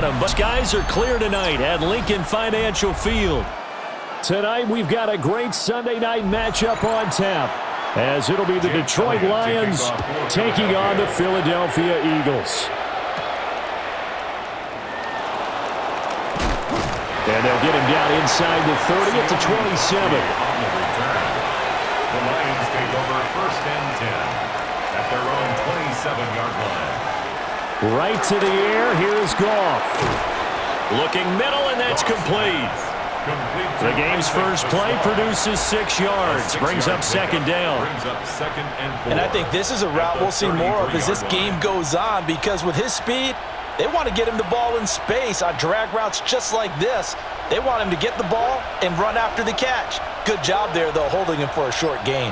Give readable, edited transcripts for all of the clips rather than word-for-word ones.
But skies are clear tonight at Lincoln Financial Field. Tonight we've got a great Sunday night matchup on tap, as it'll be the Detroit Lions taking on the Philadelphia Eagles. And they'll get him down inside the 30 at the 27. The Lions take over 1st and 10 at their own 27-yard line. Right to the air, here's Goff. Looking middle, and that's complete. The game's first play produces 6 yards, brings up second down. And I think this is a route we'll see more of as this game goes on, because with his speed, they want to get him the ball in space on drag routes just like this. They want him to get the ball and run after the catch. Good job there, though, holding him for a short gain.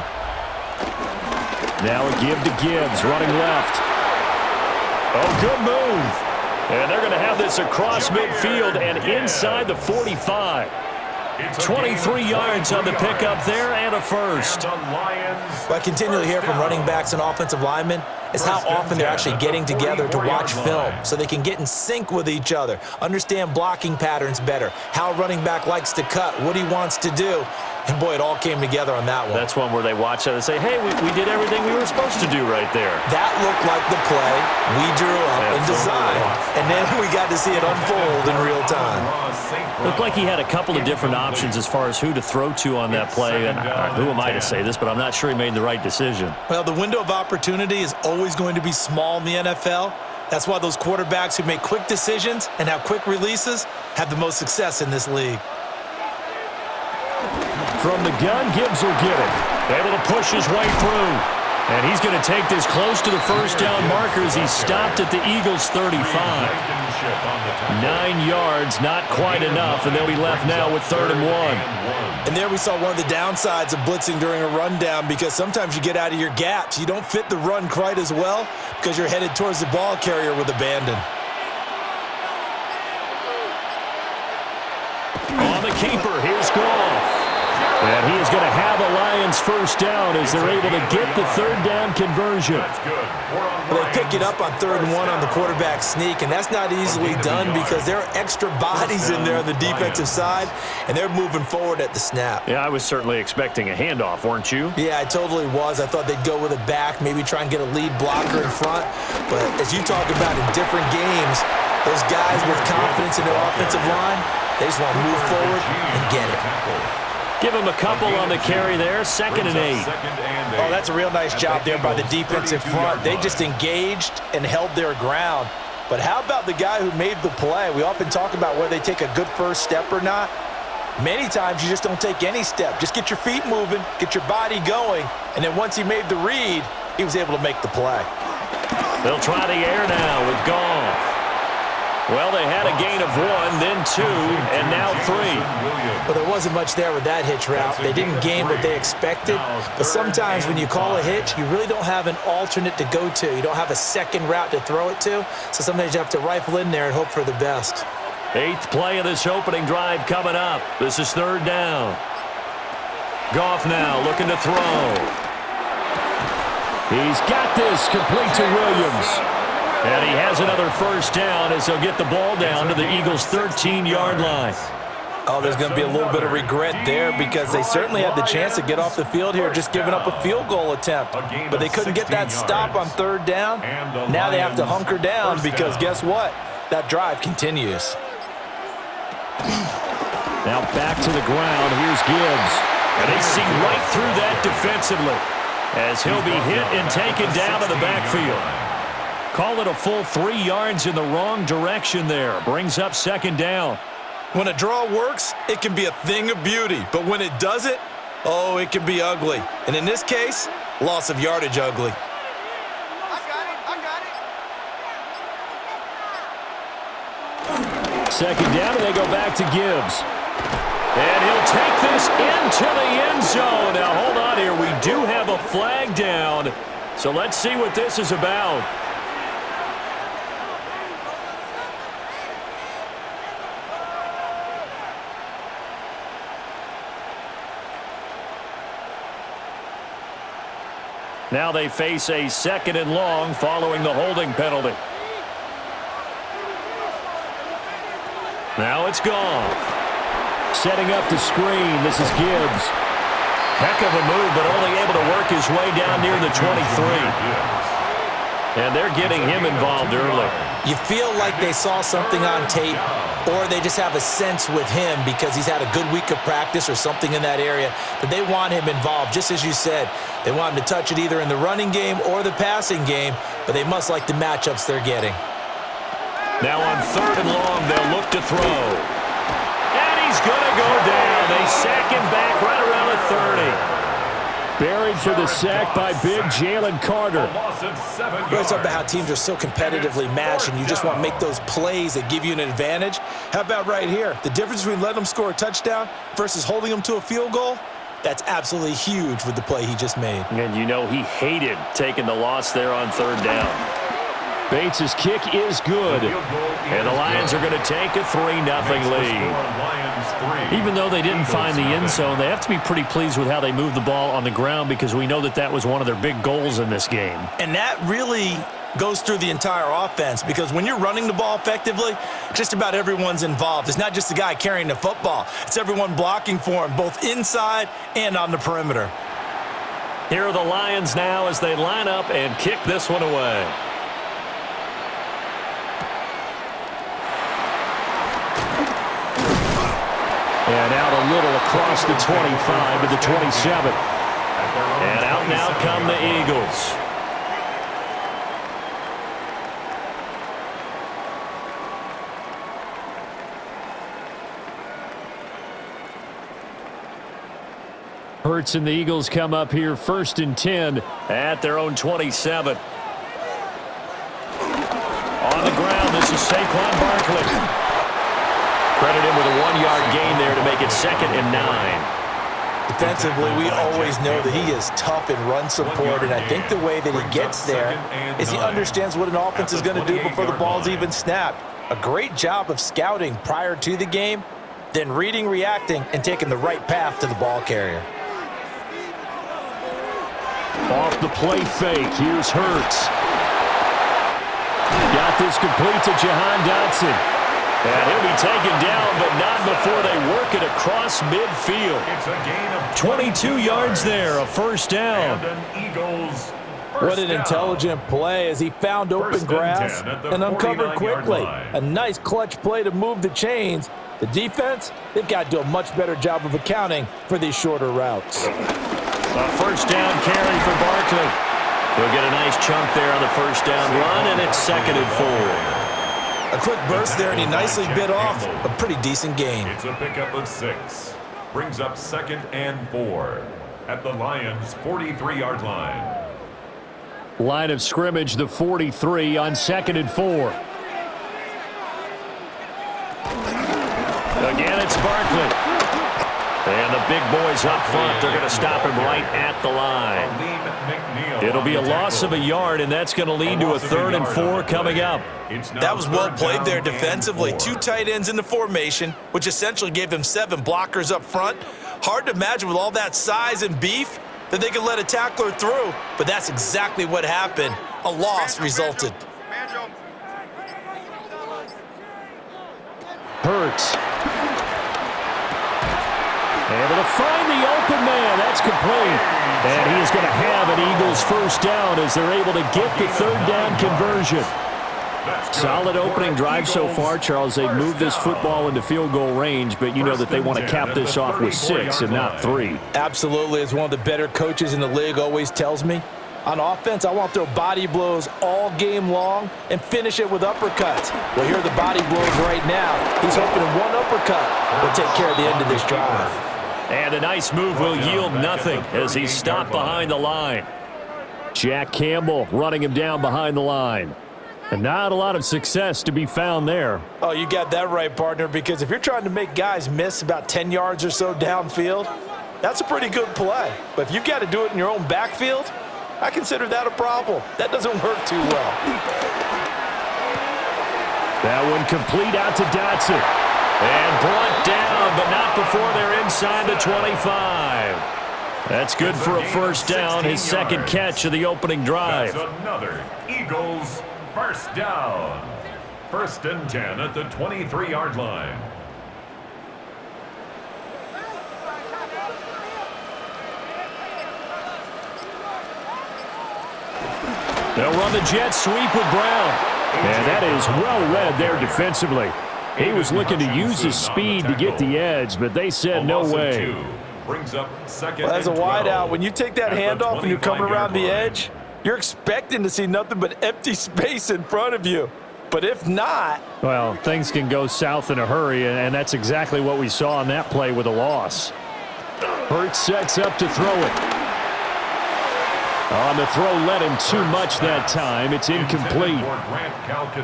Now a give to Gibbs, running left. Oh, good move. And they're going to have this across midfield and inside the 45. 23 yards on the pickup there and a first. What I continually hear from running backs and offensive linemen is how often they're actually getting together to watch film so they can get in sync with each other, understand blocking patterns better, how a running back likes to cut, what he wants to do. And, boy, it all came together on that one. That's one where they watch it and say, hey, we did everything we were supposed to do right there. That looked like the play we drew up and designed, and then we got to see it unfold in real time. Looked like he had a couple of different options as far as who to throw to on that play. And who am I to say this, but I'm not sure he made the right decision. Well, the window of opportunity is always going to be small in the NFL. That's why those quarterbacks who make quick decisions and have quick releases have the most success in this league. From the gun, Gibbs will get it. Able to push his way through. And he's going to take this close to the first down marker as he's stopped at the Eagles' 35. 9 yards, not quite enough, and they'll be left now with 3rd and 1. And there we saw one of the downsides of blitzing during a rundown, because sometimes you get out of your gaps. You don't fit the run quite as well because you're headed towards the ball carrier with abandon. On the keeper, here's Goff. And he is going to have a Lions first down as they're able to get the 3rd down conversion. Well, they pick it up on 3rd and 1 on the quarterback sneak, and that's not easily done because there are extra bodies in there on the defensive side, and they're moving forward at the snap. Yeah, I was certainly expecting a handoff, weren't you? Yeah, I totally was. I thought they'd go with a back, maybe try and get a lead blocker in front. But as you talk about in different games, those guys with confidence in their offensive line, they just want to move forward and get it. Give him a couple on the carry there, 2nd and 8. Oh, that's a real nice job there by the defensive front. They just engaged and held their ground. But how about the guy who made the play? We often talk about whether they take a good first step or not. Many times you just don't take any step. Just get your feet moving, get your body going, and then once he made the read, he was able to make the play. They'll try the air now with Goff. Well, they had a gain of 1, then 2, and now 3. Well, there wasn't much there with that hitch route. They didn't gain what they expected. But sometimes when you call a hitch, you really don't have an alternate to go to. You don't have a second route to throw it to. So sometimes you have to rifle in there and hope for the best. 8th play of this opening drive coming up. This is 3rd down. Goff now looking to throw. He's got this complete to Williams. And he has another first down as he'll get the ball down to the Eagles' 13-yard line. Oh, there's going to be a little bit of regret there because they certainly had the chance to get off the field here just giving up a field goal attempt. But they couldn't get that stop on 3rd down. Now they have to hunker down because guess what? That drive continues. Now back to the ground. Here's Gibbs. And they see right through that defensively as he'll be hit and taken down to the backfield. Call it a full 3 yards in the wrong direction there. Brings up 2nd down. When a draw works, it can be a thing of beauty. But when it doesn't, oh, it can be ugly. And in this case, loss of yardage ugly. I got it. 2nd down, and they go back to Gibbs. And he'll take this into the end zone. Now, hold on here. We do have a flag down. So let's see what this is about. Now they face a 2nd and long following the holding penalty. Now it's gone. Setting up the screen. This is Gibbs. Heck of a move, but only able to work his way down near the 23. And they're getting him involved early. You feel like they saw something on tape, or they just have a sense with him because he's had a good week of practice or something in that area that they want him involved. Just as you said, they want him to touch it either in the running game or the passing game, but they must like the matchups they're getting. Now on 3rd and long, they'll look to throw. And he's going to go down. They sack him back right around the 30. Buried for the sack by big Jalen Carter. You always talk about how teams are so competitively matched and you just want to make those plays that give you an advantage. How about right here? The difference between letting them score a touchdown versus holding them to a field goal, that's absolutely huge with the play he just made. And you know he hated taking the loss there on 3rd down. Bates' kick is good. And the Lions are going to take a 3-0 lead. Even though they didn't find the end zone, they have to be pretty pleased with how they moved the ball on the ground because we know that that was one of their big goals in this game. And that really goes through the entire offense because when you're running the ball effectively, just about everyone's involved. It's not just the guy carrying the football. It's everyone blocking for him, both inside and on the perimeter. Here are the Lions now as they line up and kick this one away. And out a little across the 25 to the 27. And out now come the Eagles. Hurts and the Eagles come up here 1st and 10 at their own 27. On the ground, this is Saquon Barkley. Credit him with a 1-yard gain there to make it 2nd and 9. Defensively, we always know that he is tough in run support, and I think the way that he gets there is he understands what an offense is going to do before the ball's even snapped. A great job of scouting prior to the game, then reading, reacting, and taking the right path to the ball carrier. Off the play fake, here's Hurts. Got this complete to Jahan Dotson. And he'll be taken down, but not before they work it across midfield. It's a gain of 22 yards there, a 1st down. What an intelligent play as he found open grass and uncovered quickly. A nice clutch play to move the chains. The defense, they've got to do a much better job of accounting for these shorter routes. A 1st down carry for Barkley. He'll get a nice chunk there on the 1st down run, and it's 2nd and 4. A quick burst there, and he nicely bit off a pretty decent gain. It's a pickup of 6. Brings up 2nd and 4 at the Lions' 43-yard line. Line of scrimmage, the 43 on 2nd and 4. Again, it's Barkley. And the big boys up front, they're going to stop him right at the line. It'll be a loss of a yard, and that's going to lead to a 3rd and 4 coming up. That was well played there defensively. 2 tight ends in the formation, which essentially gave them 7 blockers up front. Hard to imagine with all that size and beef that they could let a tackler through, but that's exactly what happened. A loss resulted. Hurts. Able to find the open man. That's complete. And he is going to have an Eagles 1st down as they're able to get the 3rd down conversion. Solid opening drive so far, Charles. They've moved this football into field goal range, but you know that they want to cap this off with 6 and not 3. Absolutely. As one of the better coaches in the league always tells me, on offense, I want to throw body blows all game long and finish it with uppercuts. Well, here are the body blows right now. He's hoping one uppercut will take care of the end of this drive. And a nice move will yield nothing as he's stopped behind the line. Jack Campbell running him down behind the line. And not a lot of success to be found there. Oh, you got that right, partner, because if you're trying to make guys miss about 10 yards or so downfield, that's a pretty good play. But if you've got to do it in your own backfield, I consider that a problem. That doesn't work too well. That one complete out to Dotson. And brought down, but not before they're inside the 25. That's good for a 1st down, his 2nd catch of the opening drive. That's another Eagles 1st down. First and 10 at the 23-yard line. They'll run the jet sweep with Brown. And that is well read there defensively. He was looking to use his speed to get the edge, but they said no way. Brings up second. Well, as a wideout, when you take that handoff and you're coming around the edge, you're expecting to see nothing but empty space in front of you. But if not... Well, things can go south in a hurry, and that's exactly what we saw on that play with a loss. Hurts sets up to throw it. The throw led him too much that time. It's incomplete.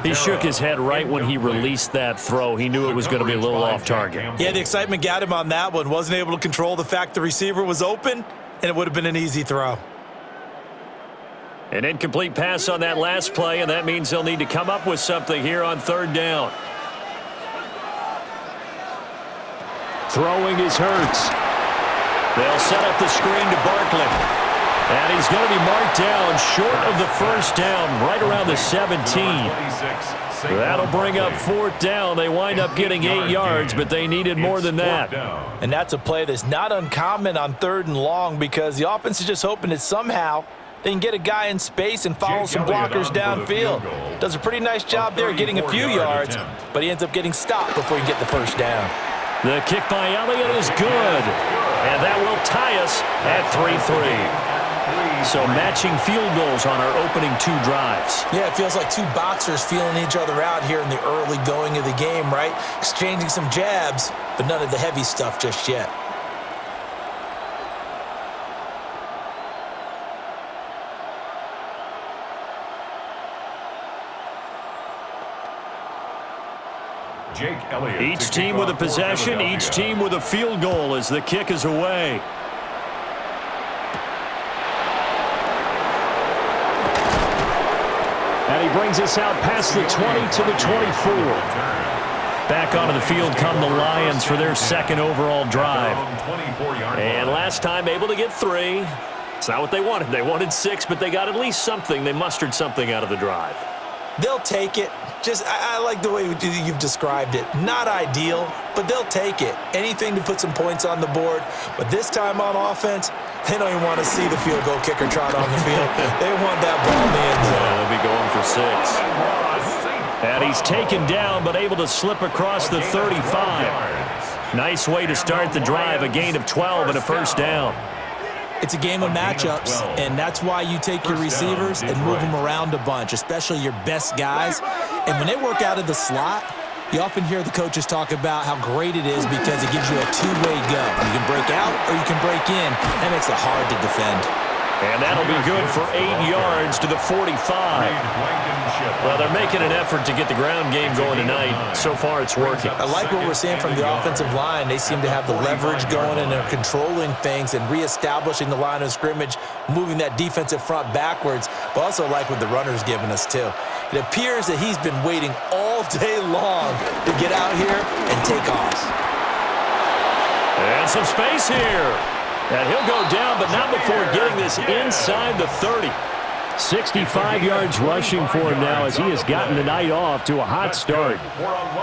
He shook his head right when he released that throw. He knew it was going to be a little off target. Yeah, the excitement got him on that one. Wasn't able to control the fact the receiver was open, and it would have been an easy throw. An incomplete pass on that last play, and that means they'll need to come up with something here on third down. Throwing is Hurts. They'll set up the screen to Barkley. And he's going to be marked down short of the first down, right around the 17. That'll bring up fourth down. They wind up getting 8 yards, but they needed more than that. And that's a play that's not uncommon on third and long because the offense is just hoping that somehow they can get a guy in space and follow some blockers downfield. Does a pretty nice job there getting a few yards, but he ends up getting stopped before he can get the first down. The kick by Elliott is good, and that will tie us at 3-3. So matching field goals on our opening 2 drives. Yeah, it feels like 2 boxers feeling each other out here in the early going of the game, right? Exchanging some jabs, but none of the heavy stuff just yet. Each team with a possession, each team with a field goal as the kick is away. And he brings us out past the 20 to the 24. Back onto the field come the Lions for their second overall drive. And last time able to get 3. It's not what they wanted. They wanted 6, but they got at least something. They mustered something out of the drive. They'll take it. I like the way you've described it. Not ideal, but they'll take it. Anything to put some points on the board. But this time on offense, they don't even want to see the field goal kicker trot on the field. They want that ball in the end zone. Yeah, they'll be going for 6. And he's taken down, but able to slip across the 35. Nice way to start the drive. A gain of 12 and a first down. It's a game of matchups, and that's why you take your receivers and move them around a bunch, especially your best guys. And when they work out of the slot, you often hear the coaches talk about how great it is because it gives you a two-way go. You can break out or you can break in. That makes it hard to defend. And that'll be good for 8 yards to the 45. Well, they're making an effort to get the ground game going tonight. So far, it's working. I like what we're seeing from the offensive line. They seem to have the leverage going, and they're controlling things and reestablishing the line of scrimmage, moving that defensive front backwards, but also like what the runner's giving us, too. It appears that he's been waiting all day long to get out here and take off. And some space here. And he'll go down, but not before getting this inside the 30. 65 yards rushing for him now as he has gotten the night off to a hot start.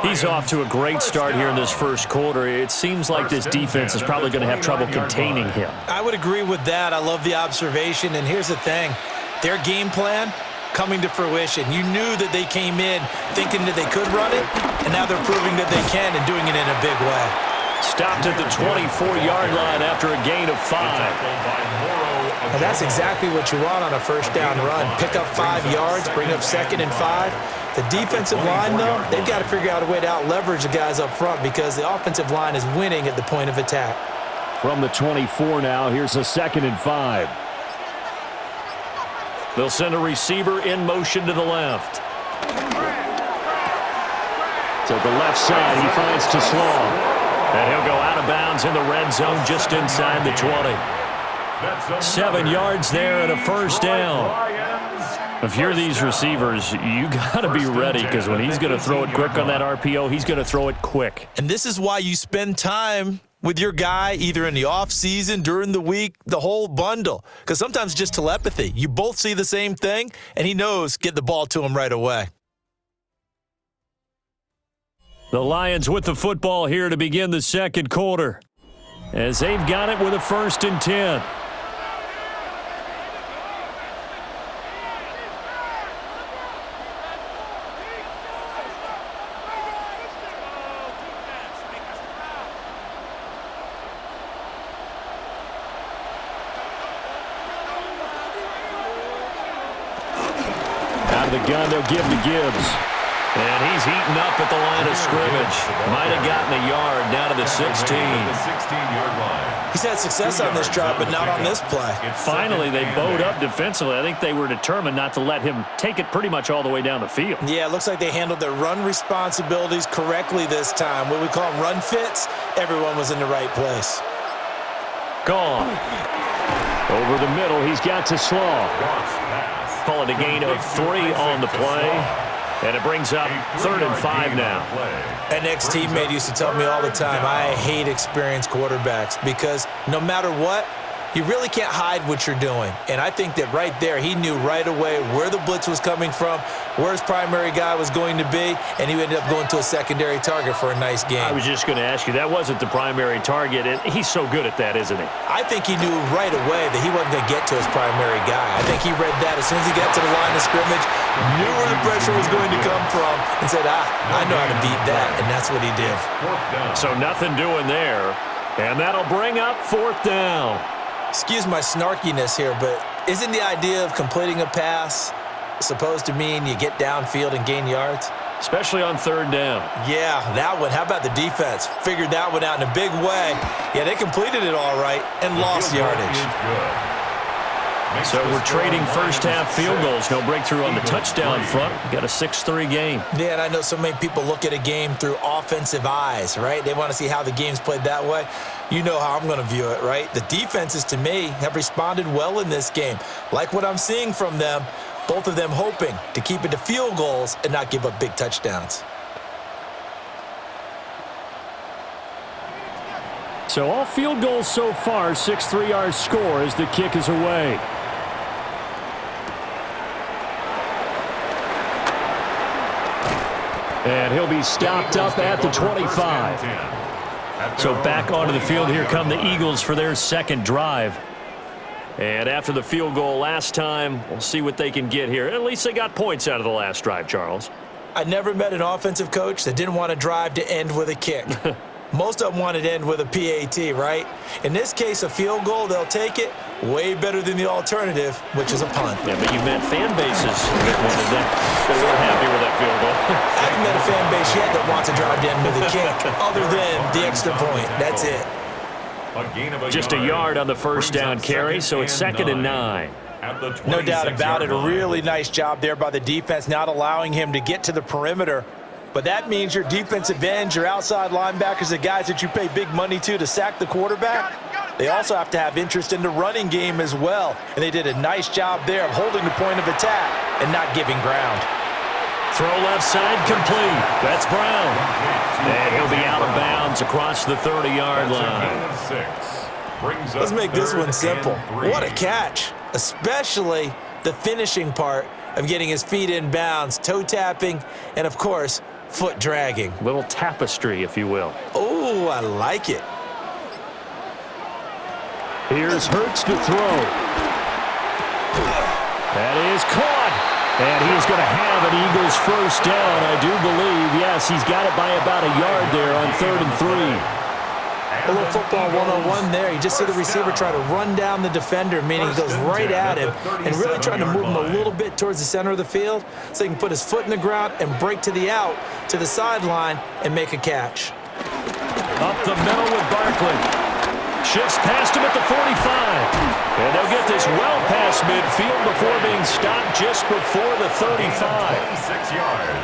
He's off to a great start here in this first quarter. It seems like this defense is probably going to have trouble containing him. I would agree with that. I love the observation. And here's the thing. Their game plan coming to fruition. You knew that they came in thinking that they could run it, and now they're proving that they can and doing it in a big way. Stopped at the 24-yard line after a gain of 5. And that's exactly what you want on a first down run. Pick up 5 yards, bring up 2nd and 5. The defensive line, though, they've got to figure out a way to out-leverage the guys up front because the offensive line is winning at the point of attack. From the 24 now, here's a 2nd and 5. They'll send a receiver in motion to the left. To the left side, he finds Teslong. And he'll go out of bounds in the red zone just inside the 20. 7 yards there and a first down. If you're these receivers, you got to be ready because when he's going to throw it quick on that RPO, he's going to throw it quick. And this is why you spend time with your guy either in the offseason, during the week, the whole bundle. Because sometimes just telepathy. You both see the same thing, and he knows get the ball to him right away. The Lions with the football here to begin the second quarter, as they've got it with a 1st and 10. Out of the gun, they'll give to Gibbs. And he's eaten up at the line of scrimmage. Might have gotten a yard down to the 16. The 16-yard line. He's had success on this drive, but not on this play. Finally, they bowed up defensively. I think they were determined not to let him take it pretty much all the way down the field. Yeah, it looks like they handled their run responsibilities correctly this time. What we call them run fits, everyone was in the right place. Gone. Over the middle, he's got to Slaw. Call it a gain of 3 on the play. And it brings up 3rd and 5 now. An ex-teammate used to tell me all the time, I hate experienced quarterbacks because no matter what, you really can't hide what you're doing. And I think that right there, he knew right away where the blitz was coming from, where his primary guy was going to be, and he ended up going to a secondary target for a nice game. I was just going to ask you, that wasn't the primary target. He's so good at that, isn't he? I think he knew right away that he wasn't going to get to his primary guy. I think he read that as soon as he got to the line of scrimmage, knew where the pressure was going to come from, and said, I know how to beat that, and that's what he did. So nothing doing there, and that'll bring up 4th down. Excuse my snarkiness here, but isn't the idea of completing a pass supposed to mean you get downfield and gain yards? Especially on 3rd down. Yeah, that one. How about the defense? Figured that one out in a big way. Yeah, they completed it all right and lost yardage. So we're trading first-half field goals. No breakthrough on the touchdown front. Got a 6-3 game. Yeah, and I know so many people look at a game through offensive eyes, right? They want to see how the game's played that way. You know how I'm going to view it, right? The defenses, to me, have responded well in this game. Like what I'm seeing from them, both of them hoping to keep it to field goals and not give up big touchdowns. So all field goals so far, 6-3 our score as the kick is away. And he'll be stopped up at the 25. So back onto the field, here come the Eagles for their second drive. And after the field goal last time, we'll see what they can get here. At least they got points out of the last drive, Charles. I never met an offensive coach that didn't want to drive to end with a kick. Most of them wanted to end with a PAT, right? In this case, a field goal, they'll take it. Way better than the alternative, which is a punt. Yeah, but you met fan bases that wanted that. They weren't happy with that field goal. I haven't met a fan base yet that wants to drive to end with a kick, other than the extra point. That's it. Just a yard on the first down carry, so it's 2nd and 9. No doubt about it. A really nice job there by the defense, not allowing him to get to the perimeter. But that means your defensive ends, your outside linebackers, the guys that you pay big money to sack the quarterback, they also have to have interest in the running game as well. And they did a nice job there of holding the point of attack and not giving ground. Throw left side complete. That's Brown. And he'll be out of bounds across the 30-yard line. Let's make this one simple. What a catch, especially the finishing part of getting his feet in bounds, toe tapping, and, of course, foot dragging. Little tapestry, if you will. Oh, I like it. Here's Hurts to throw. That is caught. And he's going to have an Eagles first down, I do believe. Yes, he's got it by about a yard there on 3rd and 3. A little football 101 there. You just see the receiver try to run down the defender, meaning he goes right at him and really trying to move him a little bit towards the center of the field so he can put his foot in the ground and break to the out, to the sideline, and make a catch. Up the middle with Barkley. Shifts past him at the 45. And they'll get this well past midfield before being stopped just before the 35.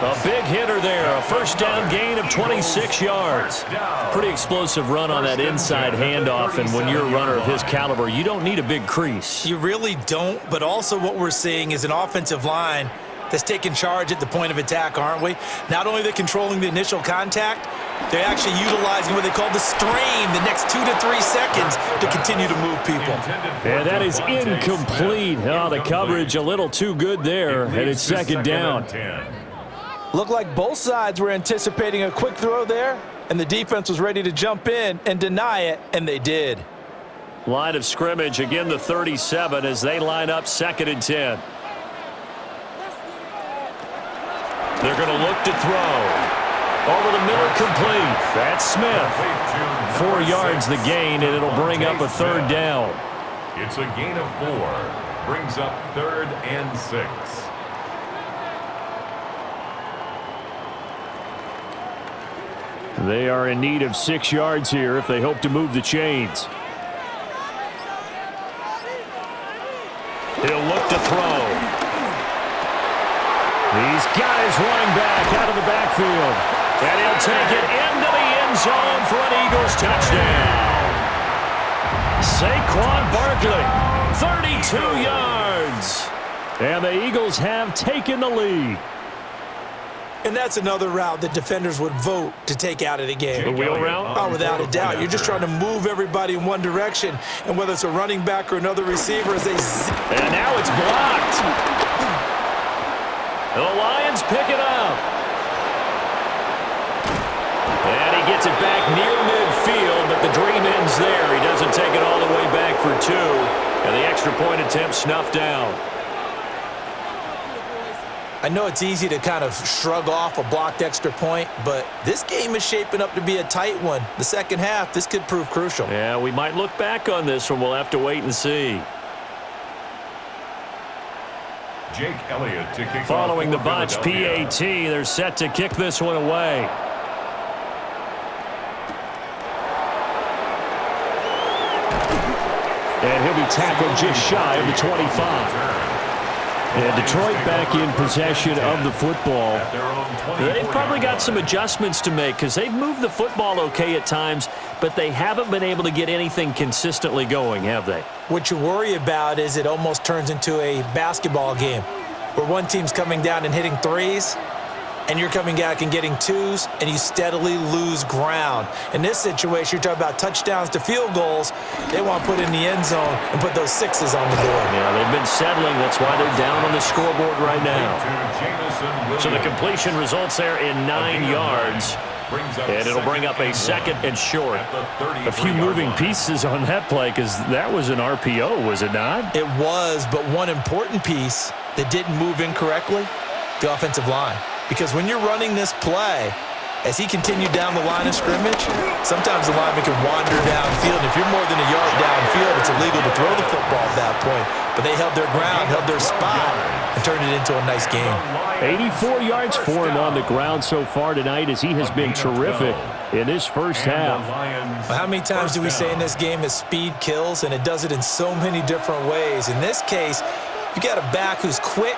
A big hitter there. A first down gain of 26 yards. Pretty explosive run on that inside handoff. And when you're a runner of his caliber, you don't need a big crease. You really don't, but also what we're seeing is an offensive line that's taking charge at the point of attack, aren't we? Not only are they controlling the initial contact, they're actually utilizing what they call the strain the next 2 to 3 seconds to continue to move people. And that is incomplete. Oh, the coverage a little too good there, and it's 2nd down. Looked like both sides were anticipating a quick throw there, and the defense was ready to jump in and deny it, and they did. Line of scrimmage, again the 37 as they line up 2nd and 10. They're going to look to throw. Over the middle, complete. That's Smith. 4 yards the gain, and it'll bring up a 3rd down. It's a gain of 4. Brings up 3rd and 6. They are in need of 6 yards here if they hope to move the chains. He'll look to throw. He's got his running back out of the backfield. And he'll take it into the end zone for an Eagles touchdown. Saquon Barkley, 32 yards. And the Eagles have taken the lead. And that's another route that defenders would vote to take out of the game. The wheel route? Oh, without a doubt. You're just trying to move everybody in one direction. And whether it's a running back or another receiver, as they... And now it's blocked. The Lions pick it up. And he gets it back near midfield, but the dream ends there. He doesn't take it all the way back for 2. And the extra point attempt snuffed down. I know it's easy to kind of shrug off a blocked extra point, but this game is shaping up to be a tight one. The second half, this could prove crucial. Yeah, we might look back on this one. We'll have to wait and see. Jake Elliott to kick Following the off bunch, PAT, they're set to kick this one away. And he'll be tackled just shy of the 25. And Detroit back in possession of the football. They've probably got some adjustments to make because they've moved the football okay at times, but they haven't been able to get anything consistently going, have they? What you worry about is it almost turns into a basketball game where one team's coming down and hitting threes, and you're coming back and getting twos, and you steadily lose ground. In this situation, you're talking about touchdowns to field goals. They want to put in the end zone and put those 6s on the board. Yeah, they've been settling. That's why they're down on the scoreboard right now. So the completion results there in 9 yards. And it'll bring up a 2nd and short. A few moving pieces on that play because that was an RPO, was it not? It was, but one important piece that didn't move incorrectly, the offensive line. Because when you're running this play, as he continued down the line of scrimmage, sometimes the lineman can wander downfield. If you're more than a yard downfield, it's illegal to throw the football at that point. But they held their ground, held their spot, and turned it into a nice game. 84 yards for him on the ground so far tonight as he has been terrific in this first half. Well, how many times do we say in this game that speed kills, and it does it in so many different ways? In this case, you got a back who's quick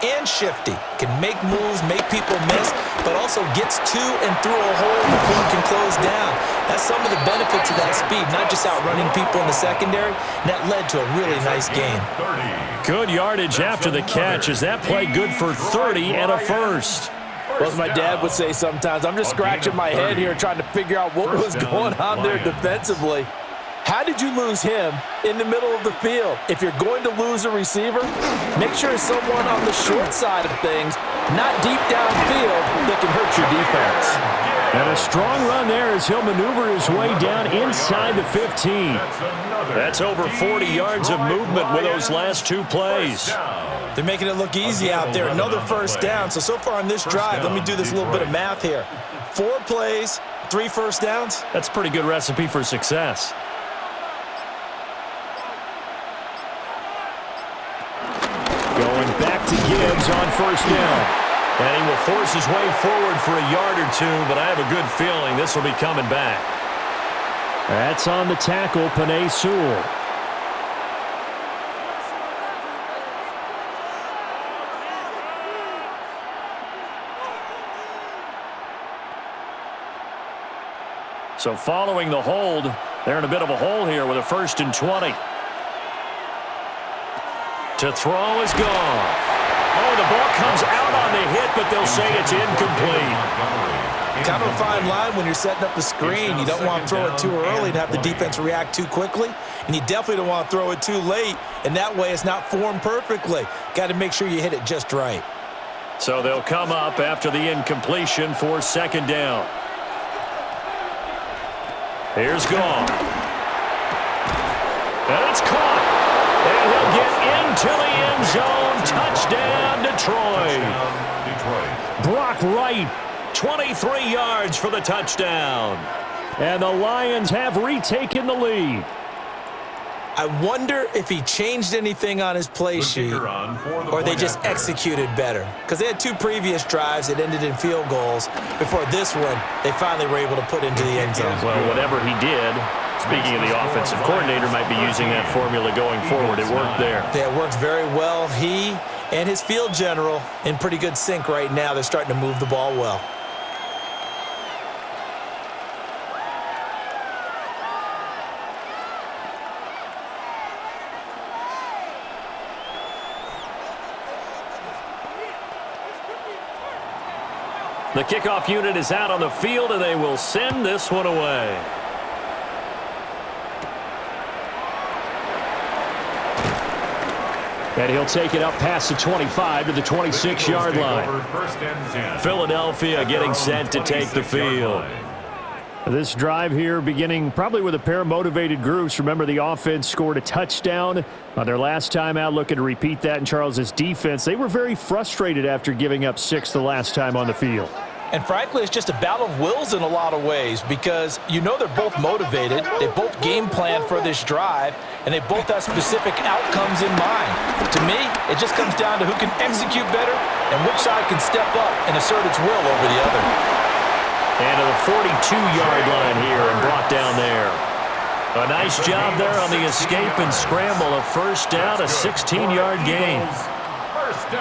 and shifty, can make moves, make people miss, but also gets to and through a hole before he can close down. That's some of the benefits of that speed, not just outrunning people in the secondary. And that led to a really nice game. Good yardage after the catch. Is that play good for 30 and a first? Well, as my dad would say sometimes, I'm just scratching my head here trying to figure out what was going on there defensively. How did you lose him in the middle of the field? If you're going to lose a receiver, make sure it's someone on the short side of things, not deep downfield, that can hurt your defense. And a strong run there as he'll maneuver his way down inside the 15. That's over 40 yards of movement with those last 2 plays. They're making it look easy out there. Another first down. So far on this drive, let me do this little bit of math here. 4 plays, 3 first downs. That's a pretty good recipe for success. Going back to Gibbs on first down. And he will force his way forward for a yard or 2, but I have a good feeling this will be coming back. That's on the tackle, Penei Sewell. So following the hold, they're in a bit of a hole here with a 1st and 20. To throw is gone. Oh, the ball comes out on the hit, but they'll say it's incomplete. Kind of a fine line when you're setting up the screen. You don't want to throw it too early and have the defense react too quickly, and you definitely don't want to throw it too late, and that way it's not formed perfectly. Got to make sure you hit it just right. So they'll come up after the incompletion for second down. Here's Goff. And it's caught. And he'll get into the end zone. Touchdown, Detroit. Brock Wright, 23 yards for the touchdown. And the Lions have retaken the lead. I wonder if he changed anything on his play sheet or they just executed better. Because they had two previous drives that ended in field goals. Before this one, they finally were able to put into the end zone. Well, whatever he did, speaking of the offensive coordinator, might be using that formula going forward. It worked there. Yeah, it worked very well. He and his field general in pretty good sync right now. They're starting to move the ball well. The kickoff unit is out on the field, and they will send this one away. And he'll take it up past the 25 to the 26-yard line. Philadelphia getting set to take the field. This drive here beginning probably with a pair of motivated groups. Remember, the offense scored a touchdown on their last time out, looking to repeat that in Charles's defense. They were very frustrated after giving up 6 the last time on the field. And frankly, it's just a battle of wills in a lot of ways because you know they're both motivated. They both game plan for this drive, and they both have specific outcomes in mind. To me, it just comes down to who can execute better and which side can step up and assert its will over the other. And to the 42-yard line here and brought down there. A nice job there on the escape and scramble. A first down, a 16-yard gain.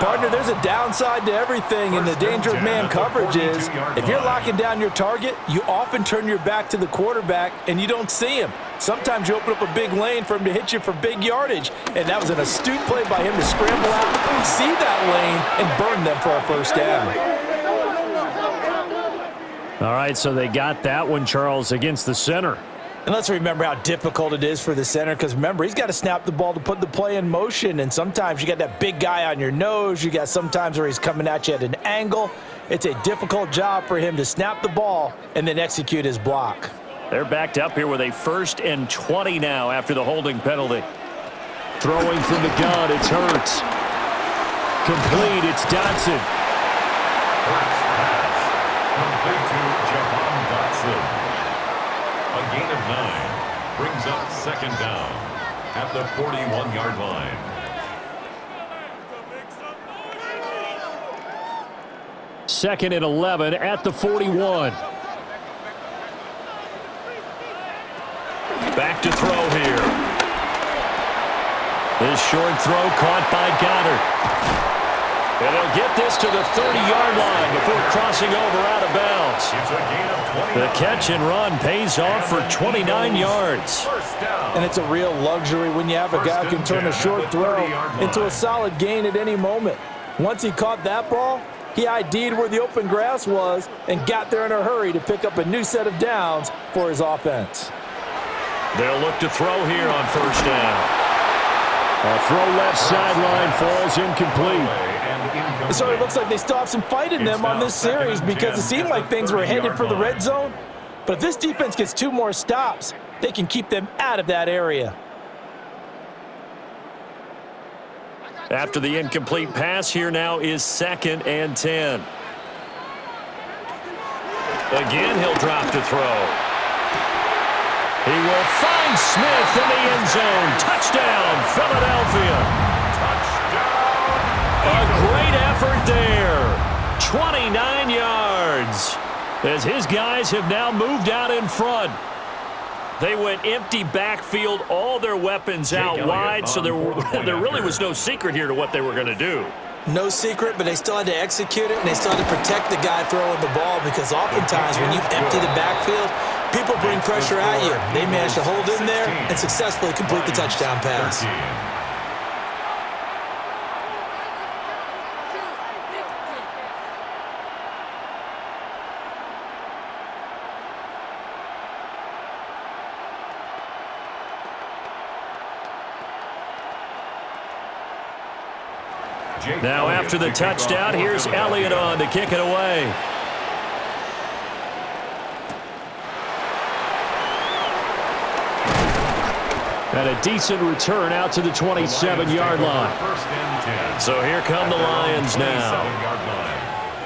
Partner, there's a downside to everything, and the danger of man coverage is if you're locking down your target, you often turn your back to the quarterback and you don't see him. Sometimes you open up a big lane for him to hit you for big yardage, and that was an astute play by him to scramble out, see that lane, and burn them for a first down. All right, so they got that one, Charles, against the center. And let's remember how difficult it is for the center because, remember, he's got to snap the ball to put the play in motion, and sometimes you got that big guy on your nose. You got sometimes where he's coming at you at an angle. It's a difficult job for him to snap the ball and then execute his block. They're backed up here with a 1st and 20 now after the holding penalty. Throwing from the gun, it's Hurts. Complete, it's Dotson. Hurts pass. Complete to Jahan Dotson. A gain of 9 brings up second down at the 41-yard line. Second and 11 at the 41. Back to throw here. This short throw caught by Goddard. And they'll get this to the 30-yard line before crossing over out of bounds. It's a gain of 29. The catch and run pays off for 29 yards. And it's a real luxury when you have a guy who can turn a short throw into a solid gain at any moment. Once he caught that ball, he ID'd where the open grass was and got there in a hurry to pick up a new set of downs for his offense. They'll look to throw here on first down. A throw left sideline falls incomplete. So it looks like they still have some fight in them on this series because it seemed like things were headed for the red zone. But if this defense gets 2 more stops, they can keep them out of that area. After the incomplete pass, here now is 2nd and 10. Again, he'll drop to throw. He will find Smith in the end zone. Touchdown, Philadelphia. A great effort there. 29 yards. As his guys have now moved out in front. They went empty backfield, all their weapons out wide, so there really was no secret here to what they were going to do. No secret, but they still had to execute it, and they still had to protect the guy throwing the ball because oftentimes when you empty the backfield, people bring pressure at you. They managed to hold in there and successfully complete the touchdown pass. Now after the touchdown, here's Elliott on to kick it away. And a decent return out to the 27-yard line. So here come the Lions now.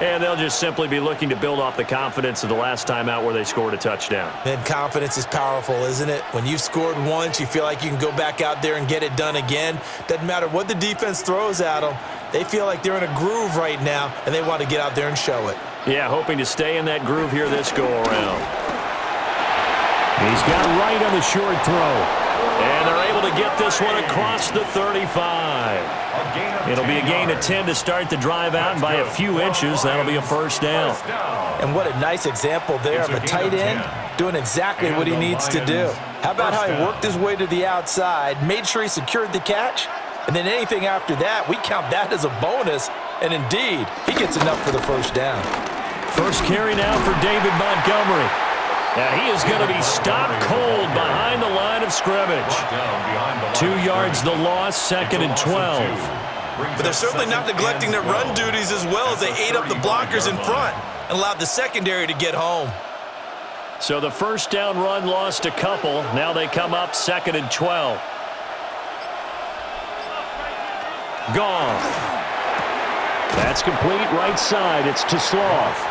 And they'll just simply be looking to build off the confidence of the last time out where they scored a touchdown. And confidence is powerful, isn't it? When you've scored once, you feel like you can go back out there and get it done again. Doesn't matter what the defense throws at them. They feel like they're in a groove right now, and they want to get out there and show it. Yeah, hoping to stay in that groove here this go-around. He's got right on the short throw. And they're able to get this one across the 35. It'll be a gain of 10 to start the drive out, and by a few inches, that'll be a first down. And what a nice example there of a tight end doing exactly what he needs to do. How about how he worked his way to the outside, made sure he secured the catch, and then anything after that, we count that as a bonus. And indeed, he gets enough for the first down. First carry now for David Montgomery. And he is going to be stopped cold behind the line of scrimmage. 2 yards the loss, 2nd and 12. But they're certainly not neglecting their run duties as well as they ate up the blockers in front and allowed the secondary to get home. So the first down run lost a couple. Now they come up 2nd and 12. Goff. That's complete right side. It's to Sloth.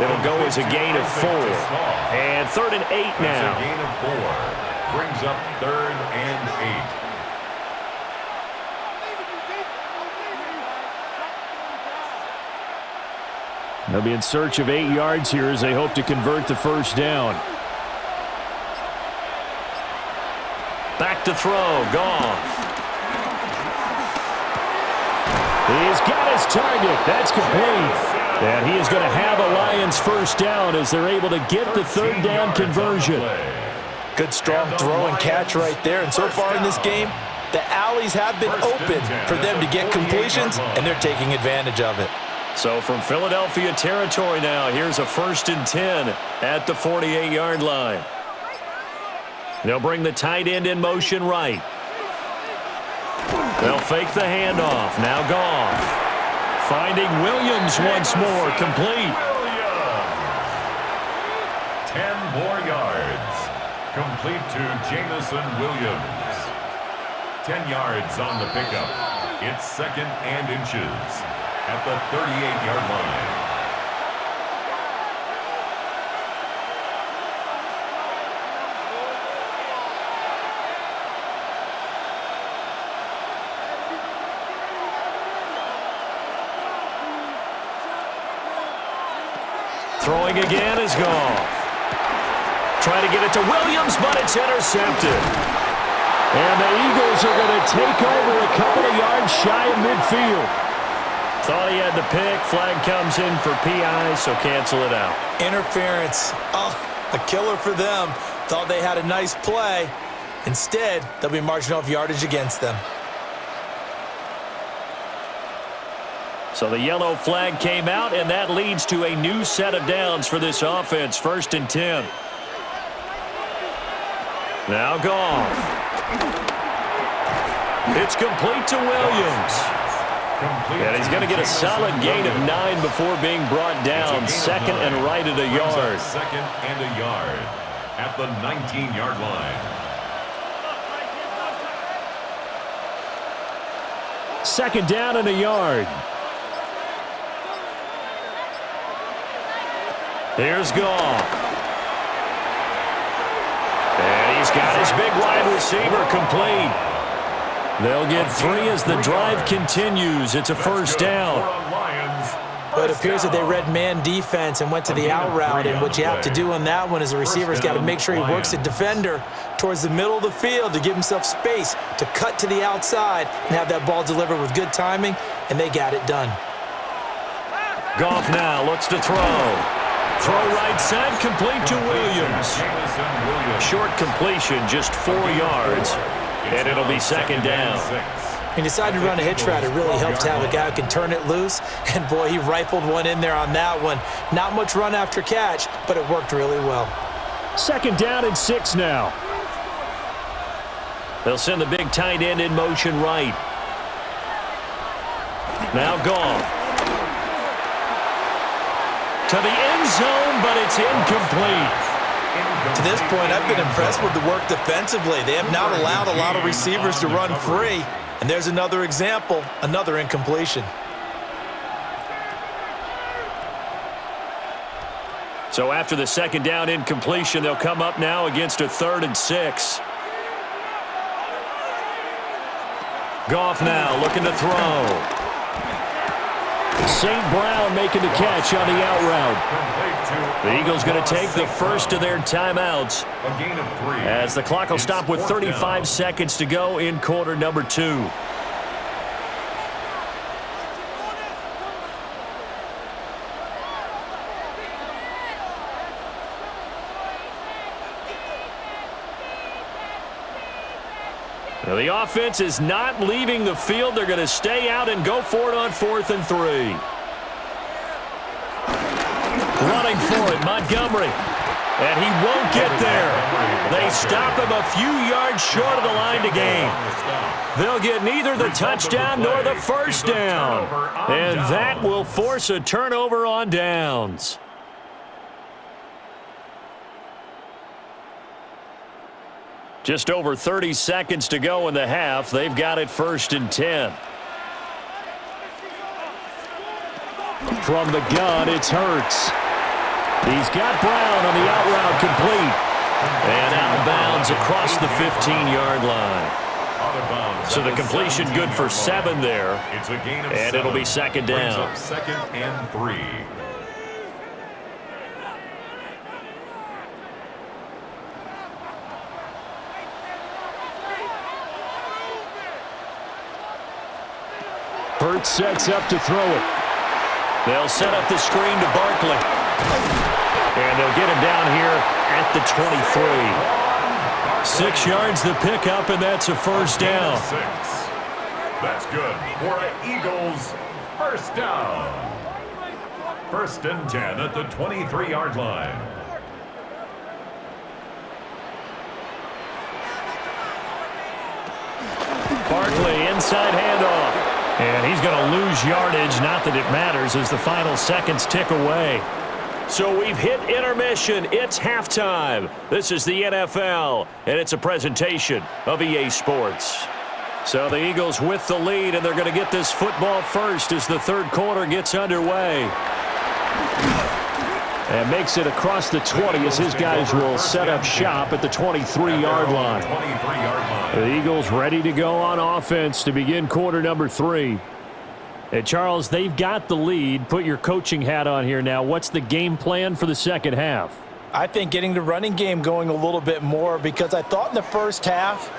It'll go as a gain of 4. And 3rd and 8 now. A gain of 4. Brings up 3rd and 8. They'll be in search of 8 yards here as they hope to convert the first down. Back to throw. Goff. He's got his target. That's complete. And he is going to have a Lions first down as they're able to get the 3rd down conversion. Good strong throw and catch right there. And so far in this game, the alleys have been open for them to get completions, and they're taking advantage of it. So from Philadelphia territory now, here's a 1st and 10 at the 48-yard line. They'll bring the tight end in motion right. They'll fake the handoff. Now Goff. Finding Williams once more, complete. 10 more yards. Complete to Jamison Williams. 10 yards on the pickup. It's 2nd and inches at the 38-yard line. Throwing again is Goff. Trying to get it to Williams, but it's intercepted. And the Eagles are going to take over a couple of yards shy of midfield. Thought he had the pick. Flag comes in for PI, so cancel it out. Interference. Oh, a killer for them. Thought they had a nice play. Instead, they'll be marching off yardage against them. So the yellow flag came out, and that leads to a new set of downs for this offense. 1st and 10. Now Goff. It's complete to Williams. And he's going to get a solid gain of 9 before being brought down. 2nd and right at a yard. 2nd and a yard at the 19-yard line. 2nd down and a yard. Here's Goff. And he's got his big wide receiver complete. They'll get 3 as the drive continues. It's a first down. But it appears that they read man defense and went to the out route, and what you have to do on that one is the receiver's got to make sure he works the defender towards the middle of the field to give himself space to cut to the outside and have that ball delivered with good timing, and they got it done. Goff now looks to throw. Throw right side, complete to Williams. Short completion, just 4 yards, and it'll be 2nd down. He decided to run a hitch route. It really helps to have a guy who can turn it loose, and boy, he rifled one in there on that one. Not much run after catch, but it worked really well. 2nd down and 6 now. They'll send the big tight end in motion right. Now Goff. To the end zone, but it's incomplete. To this point, I've been impressed with the work defensively. They have not allowed a lot of receivers to run free. And there's another example, another incompletion. So after the second down incompletion, they'll come up now against a 3rd and 6. Goff now looking to throw. St. Brown making the catch on the out route. The Eagles going to take the first of their timeouts as the clock will stop with 35 seconds to go in quarter number 2. Now the offense is not leaving the field. They're going to stay out and go for it on 4th and 3. Running for it, Montgomery. And he won't get there. They stop him a few yards short of the line to gain. They'll get neither the touchdown nor the first down. And that will force a turnover on downs. Just over 30 seconds to go in the half. They've got it 1st and 10. From the gun, it's Hurts. He's got Brown on the out route complete. And out of bounds across the 15-yard line. So the completion good for 7 there. And it'll be 2nd down. 2nd and 3. Hurts sets up to throw it. They'll set up the screen to Barkley. And they'll get him down here at the 23. 6 yards the pickup, and that's a first down. 6. That's good for an Eagles first down. 1st and 10 at the 23-yard line. Barkley inside handoff. And he's going to lose yardage. Not that it matters as the final seconds tick away. So we've hit intermission. It's halftime. This is the NFL, and it's a presentation of EA Sports. So the Eagles with the lead, and they're going to get this football first as the 3rd quarter gets underway. And makes it across the 20 as his guys will set up shop at the 23-yard line. The Eagles ready to go on offense to begin quarter number 3. And Charles, they've got the lead. Put your coaching hat on here now. What's the game plan for the second half? I think getting the running game going a little bit more, because I thought in the first half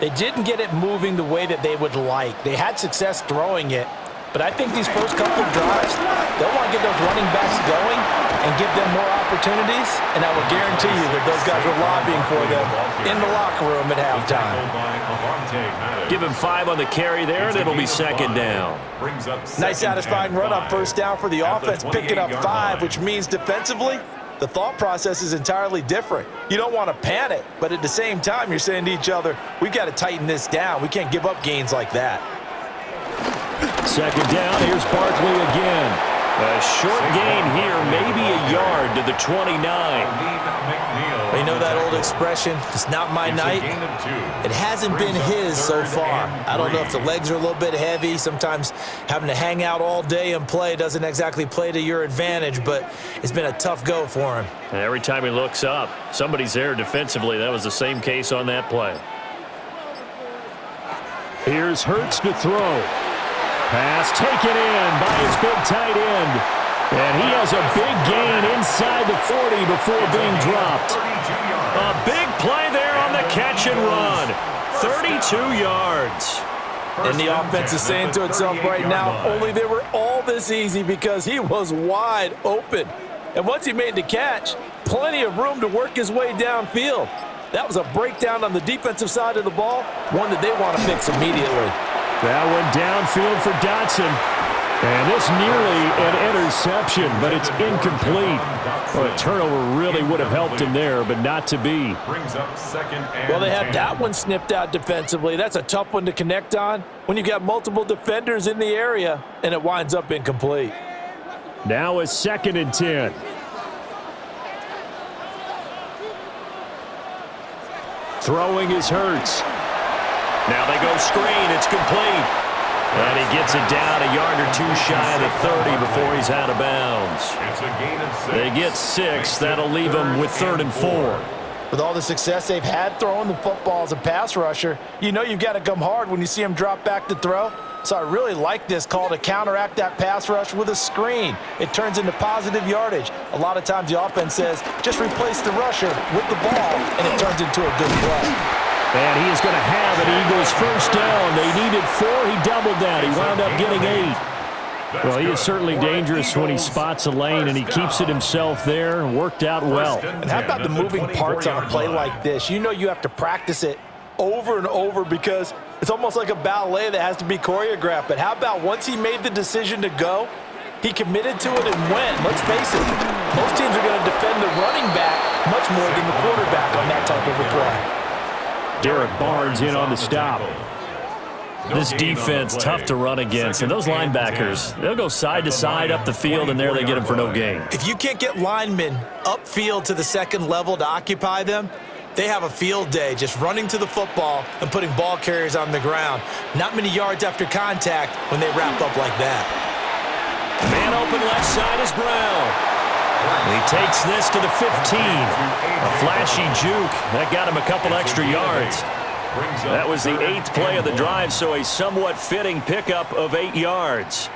they didn't get it moving the way that they would like. They had success throwing it, but I think these first couple of drives, they'll want to get those running backs going and give them more opportunities, and I will guarantee you that those guys were lobbying for them in the locker room at halftime. Give him 5 on the carry there, and it'll be 2nd down. Nice satisfying run on first down for the offense, picking up 5, which means defensively, the thought process is entirely different. You don't want to panic, but at the same time, you're saying to each other, we've got to tighten this down. We can't give up gains like that. 2nd down, here's Barkley again. A short gain here, maybe a yard to the 29. You know that old expression, it's not my night? It hasn't been his so far. I don't know if the legs are a little bit heavy. Sometimes having to hang out all day and play doesn't exactly play to your advantage, but it's been a tough go for him. And every time he looks up, somebody's there defensively. That was the same case on that play. Here's Hurts to throw. Pass taken in by his big tight end. And he has a big gain inside the 40 before being dropped. A big play there on the catch and run. 32 yards. And the offense is saying to itself right now, only they were all this easy because he was wide open. And once he made the catch, plenty of room to work his way downfield. That was a breakdown on the defensive side of the ball, one that they want to fix immediately. That one downfield for Dotson. And this nearly an interception, but it's incomplete. Well, a turnover really would have helped him there, but not to be. Brings up second and Well, they had 10. that one snipped out defensively. That's a tough one to connect on when you've got multiple defenders in the area, and it winds up incomplete. Now a 2nd and 10. Throwing is Hurts. Now they go screen. It's complete. And he gets it down a yard or two shy of the 30 before he's out of bounds. It's a gain of 6. They get 6. That'll leave them with 3rd and 4. With all the success they've had throwing the football as a pass rusher, you know you've got to come hard when you see him drop back to throw. So I really like this call to counteract that pass rush with a screen. It turns into positive yardage. A lot of times the offense says, just replace the rusher with the ball, and it turns into a good play. And he is going to have an Eagles first down. They needed 4. He doubled that. He wound up getting 8. Well, he is certainly dangerous when he spots a lane, and he keeps it himself there. Worked out well. And how about the moving parts on a play like this? You know you have to practice it over and over because it's almost like a ballet that has to be choreographed. But how about once he made the decision to go, he committed to it and went. Let's face it, most teams are going to defend the running back much more than the quarterback on that type of a play. Derek Barnes in on the stop. This defense, tough to run against. And those linebackers, they'll go side to side up the field, and there they get them for no gain. If you can't get linemen upfield to the second level to occupy them, they have a field day just running to the football and putting ball carriers on the ground. Not many yards after contact when they wrap up like that. Man open left side is Brown. He takes this to the 15. A flashy juke. That got him a couple extra yards. That was the 8th play of the drive, so a somewhat fitting pickup of 8 yards.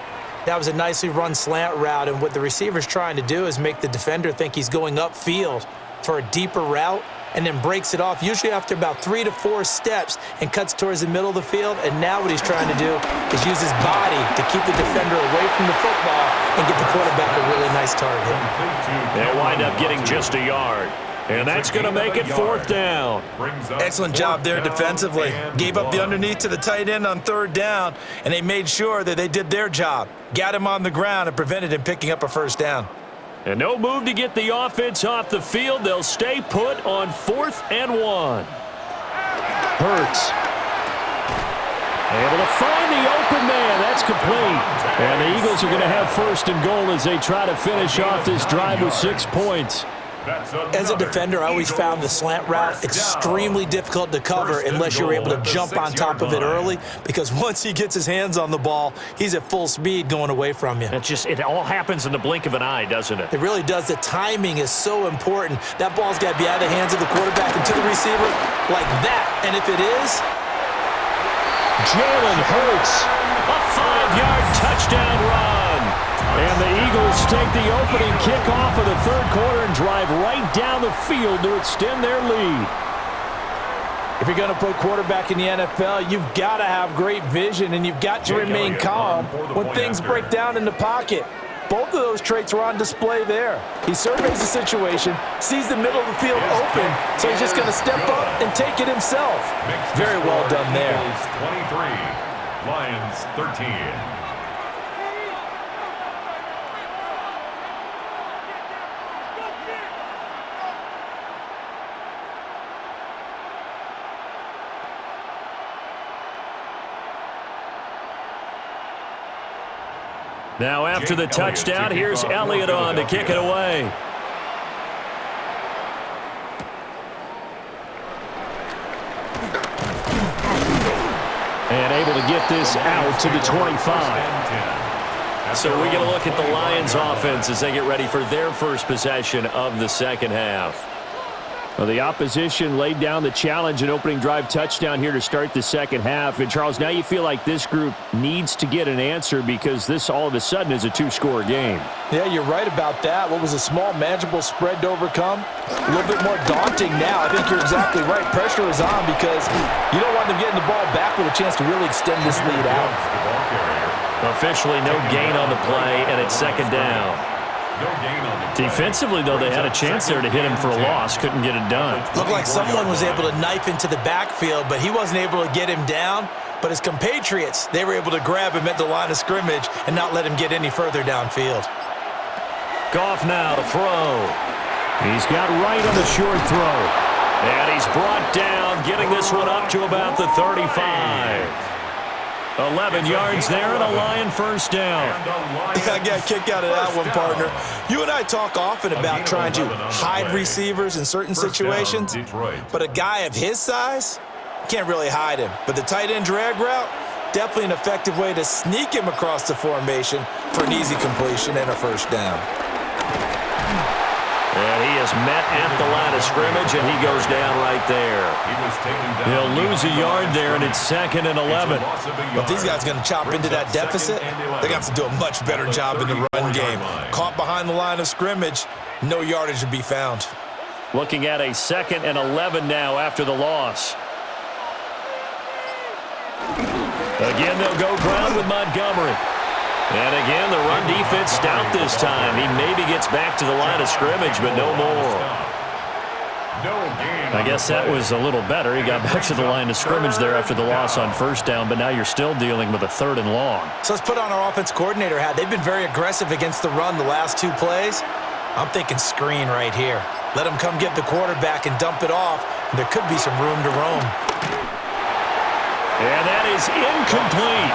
That was a nicely run slant route, and what the receiver's trying to do is make the defender think he's going upfield for a deeper route, and then breaks it off, usually after about 3 to 4 steps, and cuts towards the middle of the field. And now what he's trying to do is use his body to keep the defender away from the football and get the quarterback a really nice target. They'll wind up getting just a yard. And that's going to make it 4th down. Excellent job there defensively. Gave up the underneath to the tight end on 3rd down, and they made sure that they did their job. Got him on the ground and prevented him picking up a first down. And no move to get the offense off the field. They'll stay put on 4th and 1. Hurts. Able to find the open man. That's complete. And the Eagles are going to have 1st and goal as they try to finish off this drive with 6 points. As a defender, I always found the slant route extremely difficult to cover unless you're able to jump on top of it early, because once he gets his hands on the ball, he's at full speed going away from you. It all happens in the blink of an eye, doesn't it? It really does. The timing is so important. That ball's got to be out of the hands of the quarterback and to the receiver like that. And if it is, Jalen Hurts, a 5-yard touchdown run. And the Eagles take the opening kickoff of the 3rd quarter and drive right down the field to extend their lead. If you're going to play quarterback in the NFL, you've got to have great vision, and you've got to remain calm when things break down in the pocket. Both of those traits were on display there. He surveys the situation, sees the middle of the field open, so he's just going to step up and take it himself. Very well done there. 23, Lions 13. Now after the touchdown, here's Elliott on to kick it away. And able to get this out to the 25. So we get a look at the Lions offense as they get ready for their first possession of the second half. Well, the opposition laid down the challenge and opening drive touchdown here to start the second half. And, Charles, now you feel like this group needs to get an answer because this all of a sudden is a 2-score game. Yeah, you're right about that. What was a small, manageable spread to overcome? A little bit more daunting now. I think you're exactly right. Pressure is on because you don't want them getting the ball back with a chance to really extend this lead out. Officially no gain on the play, and it's second down. Defensively, though, they had a chance there to hit him for a loss. Couldn't get it done. Looked like someone was able to knife into the backfield, but he wasn't able to get him down. But his compatriots, they were able to grab him at the line of scrimmage and not let him get any further downfield. Goff now to throw. He's got right on the short throw. And he's brought down, getting this one up to about the 35. 11 yards there and a Lion first down. I got a kick out of that one, partner. You and I talk often about trying to hide receivers in certain situations, but a guy of his size can't really hide him. But the tight end drag route, definitely an effective way to sneak him across the formation for an easy completion and a first down. And he is met at the line of scrimmage, and he goes down right there. He'll lose a yard there, and it's 2nd and 11. But if these guys are going to chop into that deficit, they're going to have to do a much better job in the run game. Caught behind the line of scrimmage, no yardage to be found. Looking at a 2nd and 11 now after the loss. Again, they'll go ground with Montgomery. And again, the run defense stout this time. He maybe gets back to the line of scrimmage, but no more. I guess that was a little better. He got back to the line of scrimmage there after the loss on first down, but now you're still dealing with a 3rd and long. So let's put on our offense coordinator hat. They've been very aggressive against the run the last 2 plays. I'm thinking screen right here. Let him come get the quarterback and dump it off, and there could be some room to roam. And that is incomplete.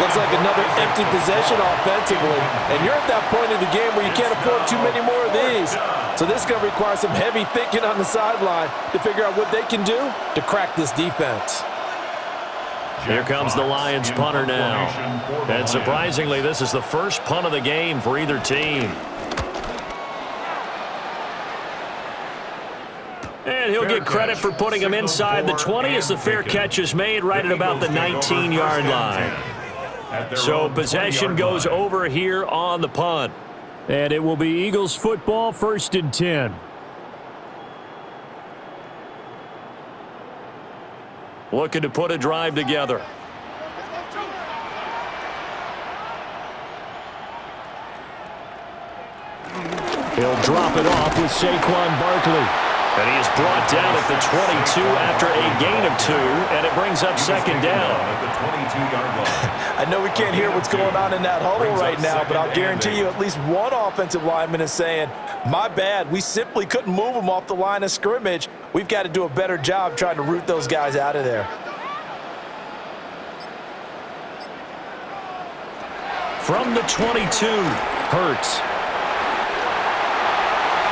Looks like another empty possession offensively. And you're at that point in the game where you can't afford too many more of these. So this is going to require some heavy thinking on the sideline to figure out what they can do to crack this defense. Here comes the Lions punter now. And surprisingly, this is the first punt of the game for either team. And he'll get credit for putting him inside the 20 as the fair catch is made right at about the 19-yard line. So possession goes over here on the punt. And it will be Eagles football, 1st and 10. Looking to put a drive together. He'll drop it off with Saquon Barkley. And he is brought down at the 22 after a gain of 2, and it brings up 2nd down. I know we can't hear what's going on in that huddle right now, but I'll guarantee you at least one offensive lineman is saying, my bad, we simply couldn't move them off the line of scrimmage. We've got to do a better job trying to root those guys out of there. From the 22, Hurts.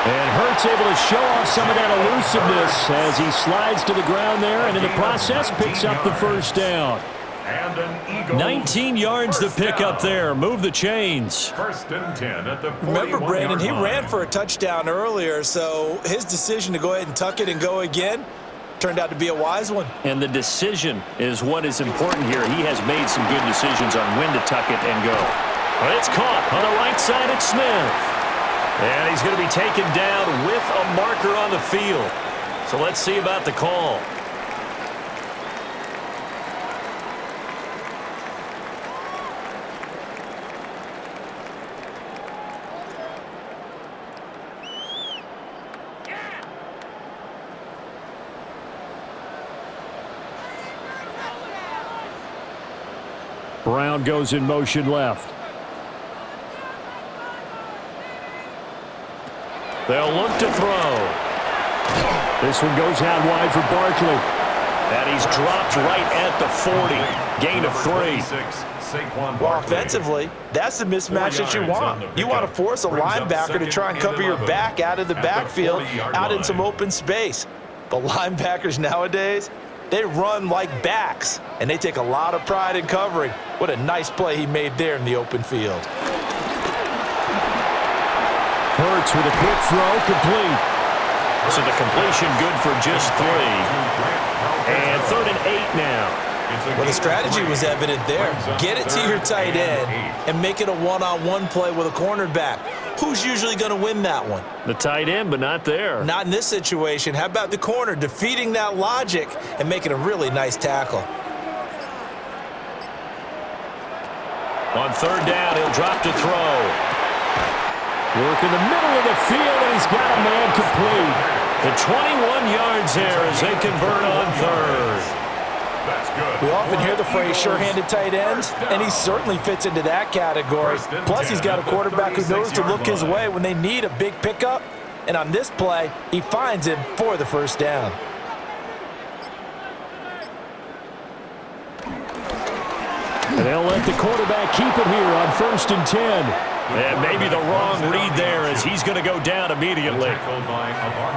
And Hurts able to show off some of that elusiveness as he slides to the ground there, and in the process picks up the first down. 19 yards to pick up there. Move the chains. 1st and 10 at the 41-yard line. Remember, Brandon, he ran for a touchdown earlier, so his decision to go ahead and tuck it and go again turned out to be a wise one. And the decision is what is important here. He has made some good decisions on when to tuck it and go. But it's caught on the right side at Smith. And he's going to be taken down with a marker on the field. So let's see about the call. Brown goes in motion left. They'll look to throw. This one goes out wide for Barkley. And he's dropped right at the 40. Gain of 3. Well, offensively, that's the mismatch that you want. You want to force a linebacker to try and cover your back out of the backfield, out in some open space. But linebackers nowadays, they run like backs, and they take a lot of pride in covering. What a nice play he made there in the open field. Hurts with a quick throw, complete. So the completion good for just 3. And 3rd and 8 now. Well, the strategy was evident there. Get it to your tight end and make it a one-on-one play with a cornerback. Who's usually going to win that one? The tight end, but not there. Not in this situation. How about the corner defeating that logic and making a really nice tackle? On 3rd down, he'll drop to throw. Work in the middle of the field, and he's got a man complete. The 21 yards there as they convert on 3rd. We often hear the phrase sure-handed tight ends, and he certainly fits into that category. Plus, he's got a quarterback who knows to look his way when they need a big pickup And on this play, he finds him for the first down. And they'll let the quarterback keep it here on 1st and 10. And maybe the wrong read there as he's going to go down immediately.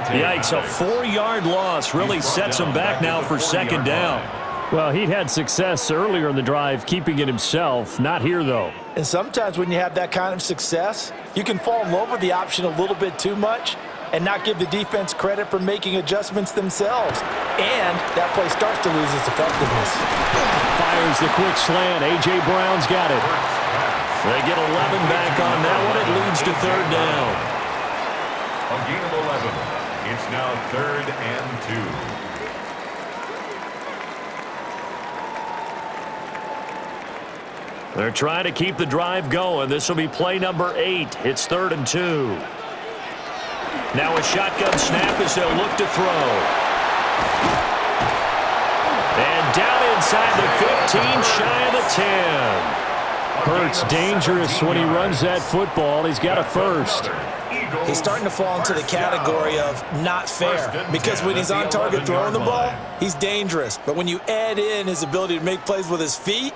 Yikes, a 4-yard loss really sets him back now for 2nd down. Well, he'd had success earlier in the drive keeping it himself. Not here, though. And sometimes when you have that kind of success, you can fall in love with the option a little bit too much and not give the defense credit for making adjustments themselves. And that play starts to lose its effectiveness. Fires the quick slant. A.J. Brown's got it. They get 11 back on that one. It leads to 3rd down. A gain of 11. It's now 3rd and 2. They're trying to keep the drive going. This will be play number 8. It's 3rd and 2. Now a shotgun snap as they'll look to throw. And down inside the 15, shy of the 10. Hurts dangerous when he runs that football. He's got a first. He's starting to fall into the category of not fair, because when he's on target throwing the ball, he's dangerous. But when you add in his ability to make plays with his feet,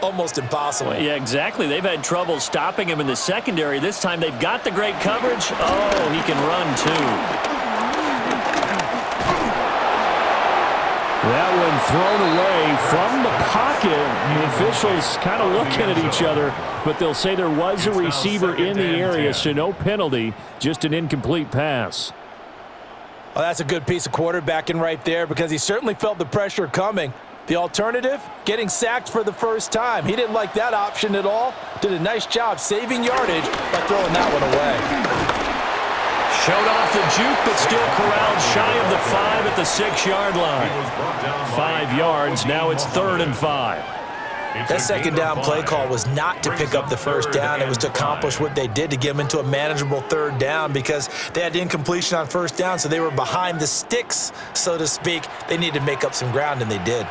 almost impossible. Well, yeah, exactly. They've had trouble stopping him in the secondary. This time they've got the great coverage. Oh, he can run too. That one thrown away from the pocket. The officials kind of looking at each other, but they'll say there was a receiver in the area, so no penalty, just an incomplete pass. Well, that's a good piece of quarterbacking right there, because he certainly felt the pressure coming. The alternative, getting sacked for the first time. He didn't like that option at all. Did a nice job saving yardage by throwing that one away. Showed off the juke, but still corralled shy of the 5 at the 6-yard line. 5 yards, now it's 3rd and 5. That 2nd down play call was not to pick up the first down. It was to accomplish what they did, to get them into a manageable 3rd down, because they had incompletion on 1st down, so they were behind the sticks, so to speak. They needed to make up some ground, and they did.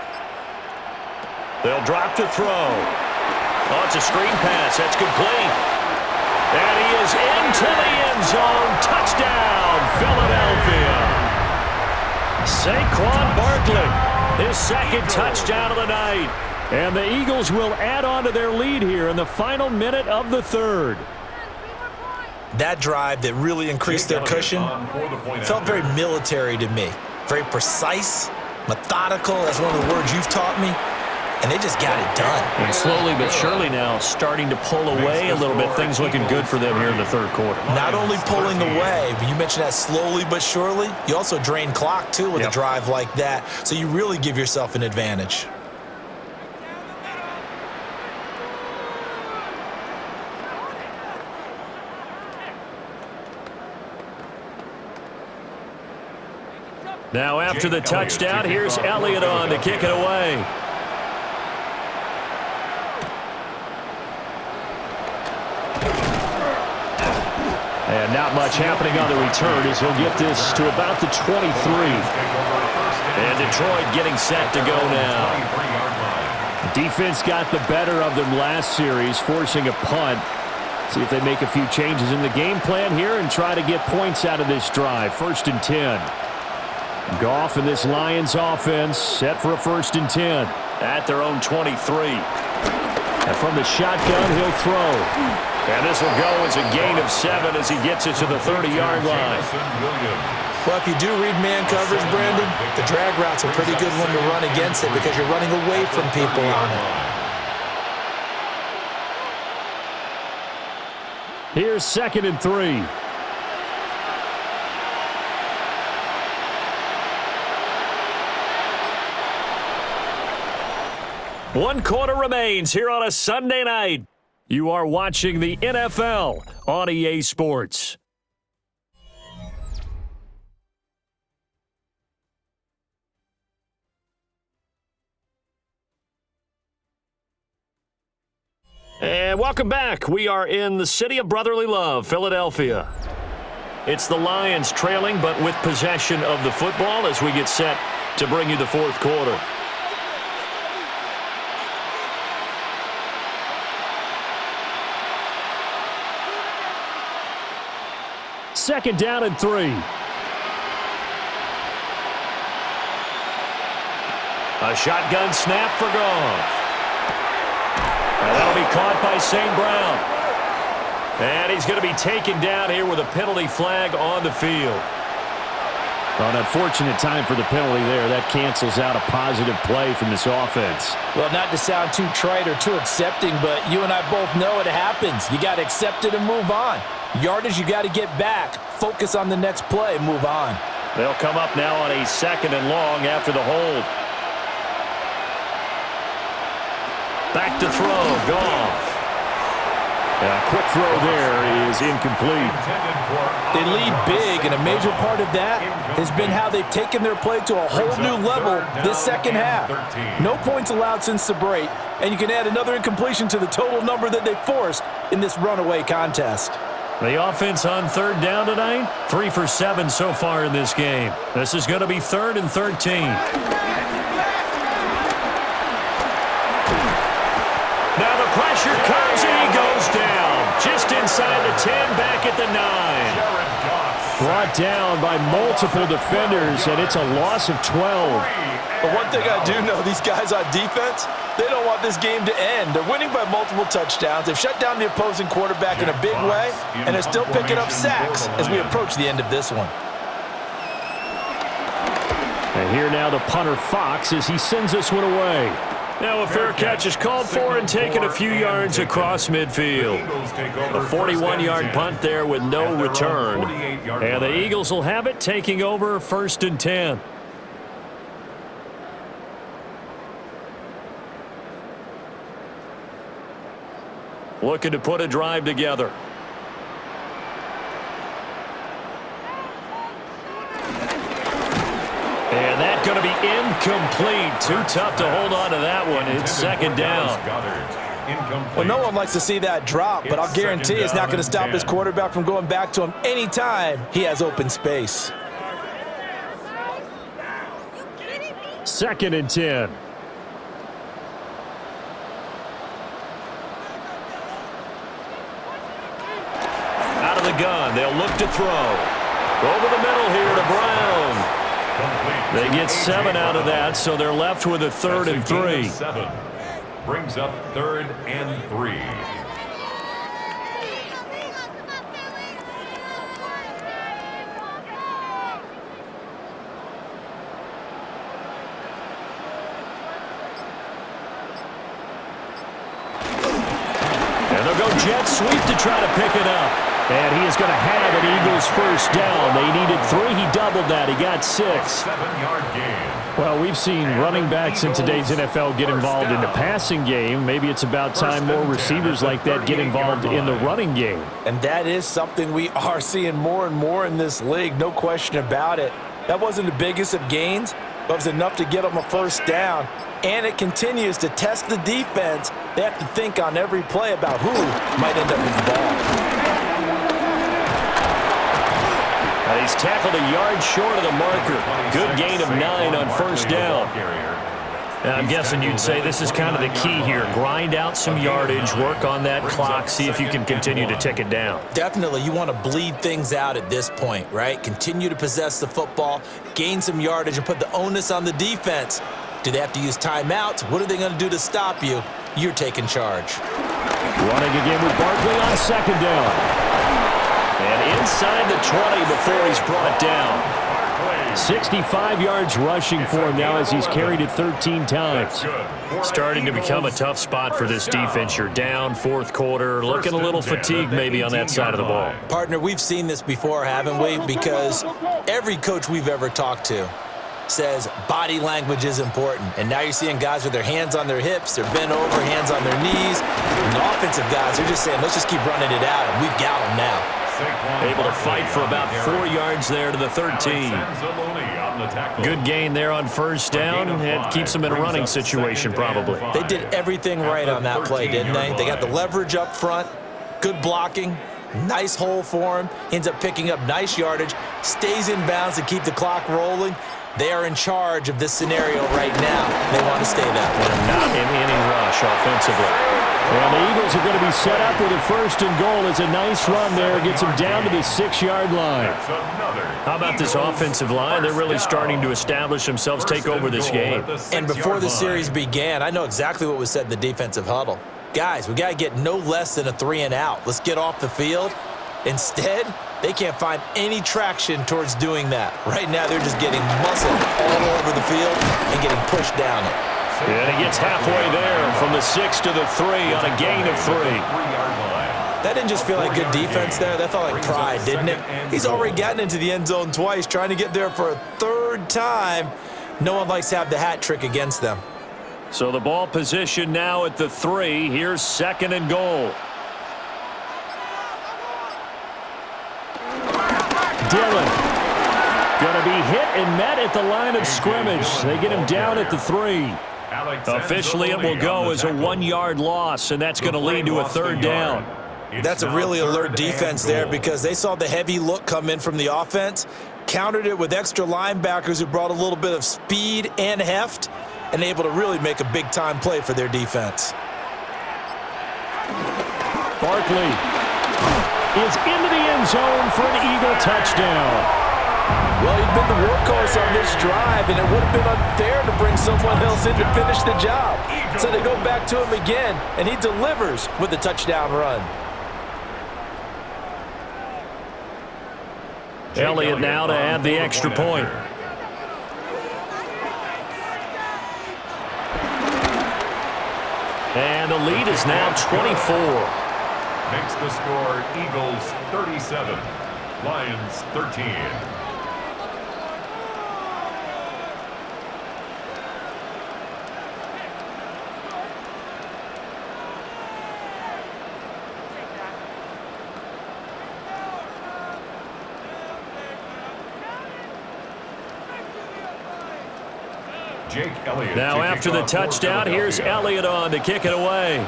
They'll drop to throw. Oh, it's a screen pass. That's complete. And he is into the end zone. Touchdown, Philadelphia. Saquon Barkley, his 2nd touchdown of the night. And the Eagles will add on to their lead here in the final minute of the 3rd. That drive that really increased their cushion felt very military to me. Very precise, methodical. That's one of the words you've taught me. And they just got it done. And slowly but surely now starting to pull away a little bit. Things looking good for them here in the 3rd quarter. Not only pulling away, but you mentioned that slowly but surely. You also drain clock, too, with a drive like that. So you really give yourself an advantage. Now after the touchdown, here's Elliott on to kick it away. And not much happening on the return as he'll get this to about the 23. And Detroit getting set to go now. Defense got the better of them last series, forcing a punt. See if they make a few changes in the game plan here and try to get points out of this drive. 1st and 10. Goff and this Lions offense set for a 1st and 10 at their own 23. And from the shotgun, he'll throw. And this will go as a gain of 7 as he gets it to the 30-yard line. Well, if you do read man coverage, Brandon, the drag route's a pretty good one to run against it, because you're running away from people on it. Here's 2nd and 3. One quarter remains here on a Sunday night. You are watching the NFL on EA Sports. And welcome back. We are in the city of brotherly love, Philadelphia. It's the Lions trailing, but with possession of the football as we get set to bring you the 4th quarter. second down and 3. A shotgun snap for Goff. And that'll be caught by St. Brown. And he's going to be taken down here with a penalty flag on the field. An unfortunate time for the penalty there. That cancels out a positive play from this offense. Well, not to sound too trite or too accepting, but you and I both know it happens. You got to accept it and move on. Yardage, you got to get back. Focus on the next play, move on. They'll come up now on a 2nd and long after the hold. Back to throw, Goff. A quick throw there is incomplete. They lead big, and a major part of that has been how they've taken their play to a whole new level this second half. No points allowed since the break, and you can add another incompletion to the total number that they forced in this runaway contest. The offense on 3rd down tonight, 3 for 7 so far in this game. This is going to be 3rd and 13. Now the pressure comes and he goes down. Just inside the 10, back at the 9. Brought down by multiple defenders, and it's a loss of 12. But one thing I do know, these guys on defense, they don't want this game to end. They're winning by multiple touchdowns. They've shut down the opposing quarterback in a big way, and they're still picking up sacks as we approach the end of this one. And here now the punter Fox as he sends this one away. Now a fair catch is called for and taken a few yards across midfield. A 41-yard punt there with no return. And the Eagles will have it, taking over 1st and 10. Looking to put a drive together. And that's going to be incomplete. Too tough to hold on to that one. It's 2nd down. Well, no one likes to see that drop, but I'll guarantee it's not going to stop his quarterback from going back to him anytime he has open space. 2nd and 10. Out of the gun, they'll look to throw. Over the middle here to Brown. They get 7 out of that, so they're left with a 3rd and 3. 7 brings up 3rd and 3. And they'll go jet sweep to try to pick it up. And he is going to have an Eagles 1st down. They needed 3. He doubled that. He got 6. 7-yard gain. Well, we've seen running backs in today's NFL get involved in the passing game. Maybe it's about time more receivers like that get involved in the running game. And that is something we are seeing more and more in this league, no question about it. That wasn't the biggest of gains, but it was enough to get them a 1st down. And it continues to test the defense. They have to think on every play about who might end up with the ball. He's tackled a yard short of the marker. Good gain of 9 on 1st down. And I'm guessing you'd say this is kind of the key here. Grind out some yardage, work on that clock, see if you can continue to tick it down. Definitely, you want to bleed things out at this point, right? Continue to possess the football, gain some yardage, and put the onus on the defense. Do they have to use timeouts? What are they going to do to stop you? You're taking charge. Running again with Barkley on 2nd down. And inside the 20 before he's brought down. 65 yards rushing for him now as he's carried it 13 times. Starting to become a tough spot for this defense. You're down 4th quarter, looking a little fatigued maybe on that side of the ball. Partner, we've seen this before, haven't we? Because every coach we've ever talked to says body language is important. And now you're seeing guys with their hands on their hips, they're bent over, hands on their knees. And the offensive guys are just saying, let's just keep running it out, and we've got them now. Able to fight for about 4 yards there to the 13. Good gain there on 1st down. It keeps them in a running situation probably. They did everything right on that play, didn't they? They got the leverage up front, good blocking, nice hole for him, ends up picking up nice yardage, stays in bounds to keep the clock rolling. They are in charge of this scenario right now. They want to stay that way. They're not in any rush offensively. Well, the Eagles are going to be set up with a 1st and goal. It's a nice run there. Gets them down to the 6-yard line. How about this offensive line? They're really starting to establish themselves, take over this game. And before the series began, I know exactly what was said in the defensive huddle. Guys, we got to get no less than a 3-and-out. Let's get off the field. Instead, they can't find any traction towards doing that. Right now, they're just getting muscled all over the field and getting pushed down it. And he gets halfway there from the 6 to the 3 on a gain of 3. That didn't just feel like good defense there. That felt like pride, didn't it? He's already gotten into the end zone twice, trying to get there for a 3rd time. No one likes to have the hat trick against them. So the ball position now at the 3. Here's 2nd and goal. Dillon going to be hit and met at the line of scrimmage. They get him down at the 3. Officially, it will go as a 1-yard loss, and that's going to lead to a 3rd down. That's a really alert defense there because they saw the heavy look come in from the offense, countered it with extra linebackers who brought a little bit of speed and heft, and able to really make a big-time play for their defense. Barkley is into the end zone for an Eagle touchdown. Well, he'd been the workhorse on this drive, and it would have been unfair to bring someone else in to finish the job. So they go back to him again, and he delivers with a touchdown run. Elliott now to add the extra point. And the lead is now 24. Makes the score Eagles 37, Lions 13. Now after the touchdown, here's Elliott on to kick it away.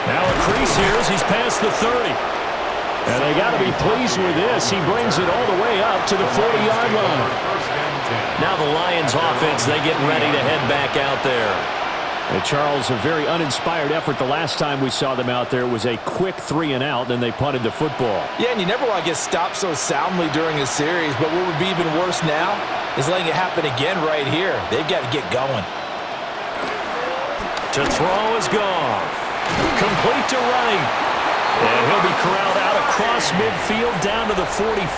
Now a crease here as he's past the 30. And they got to be pleased with this. He brings it all the way up to the 40-yard line. Now the Lions offense, they get ready to head back out there. And Charles, a very uninspired effort the last time we saw them out there was a quick 3-and-out, then they punted the football. Yeah, and you never want to get stopped so soundly during a series, but what would be even worse now is letting it happen again right here. They've got to get going. To throw is Goff. Complete to right. And he'll be corralled out across midfield down to the 45.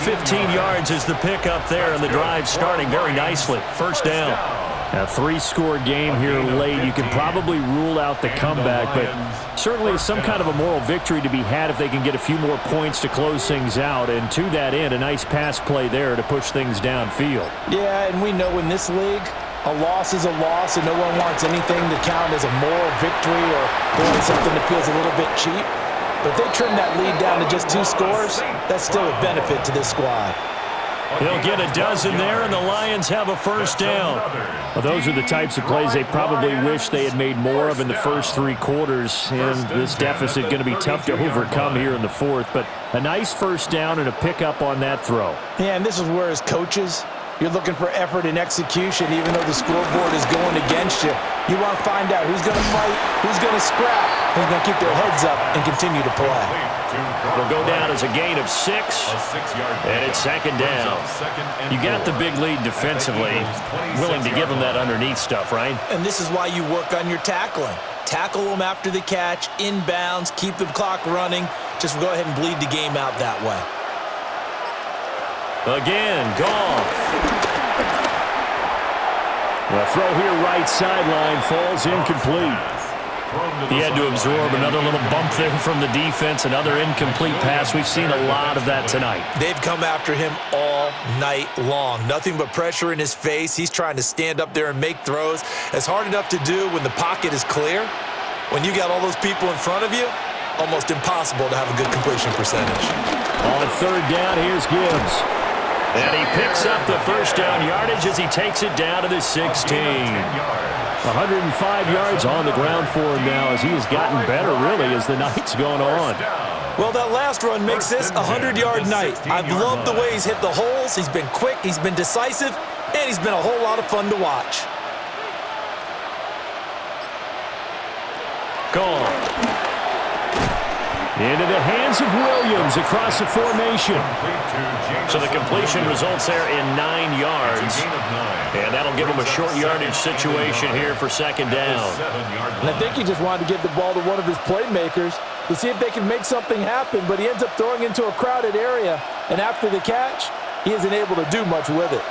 15 yards is the pickup there, and the drive starting very nicely. 1st down. A 3-score game here late. You can probably rule out the comeback, but certainly some kind of a moral victory to be had if they can get a few more points to close things out. And to that end, a nice pass play there to push things downfield. Yeah, and we know in this league, a loss is a loss, and no one wants anything to count as a moral victory or doing something that feels a little bit cheap. But if they trim that lead down to just 2 scores, that's still a benefit to this squad. He'll get a dozen there, and the Lions have a 1st down. Well, those are the types of plays they probably wish they had made more of in the first 3 quarters. And this deficit going to be tough to overcome here in the 4th. But a nice 1st down and a pickup on that throw. Yeah, and this is where as coaches, you're looking for effort and execution even though the scoreboard is going against you. You want to find out who's going to fight, who's going to scrap, who's going to keep their heads up and continue to play. It'll go down as a gain of 6, and it's 2nd down. You got the big lead defensively, willing to give them that underneath stuff, right? And this is why you work on your tackling. Tackle them after the catch, inbounds, keep the clock running. Just go ahead and bleed the game out that way. Again, Goff. The throw here right sideline falls incomplete. He had to absorb another little bump there from the defense, another incomplete pass. We've seen a lot of that tonight. They've come after him all night long. Nothing but pressure in his face. He's trying to stand up there and make throws. It's hard enough to do when the pocket is clear. When you got all those people in front of you, almost impossible to have a good completion percentage. On 3rd down, here's Gibbs. And he picks up the 1st down yardage as he takes it down to the 16. 105 yards on the ground for him now as he has gotten better, really, as the night's gone on. Well, that last run makes this a 100-yard night. I've loved the way he's hit the holes. He's been quick, he's been decisive, and he's been a whole lot of fun to watch. Gone. Into the hands of Williams across the formation. So the completion results there in 9 yards. And that'll give him a short yardage situation here for second down. And I think he just wanted to give the ball to one of his playmakers to see if they can make something happen, but he ends up throwing into a crowded area. And after the catch, he isn't able to do much with it.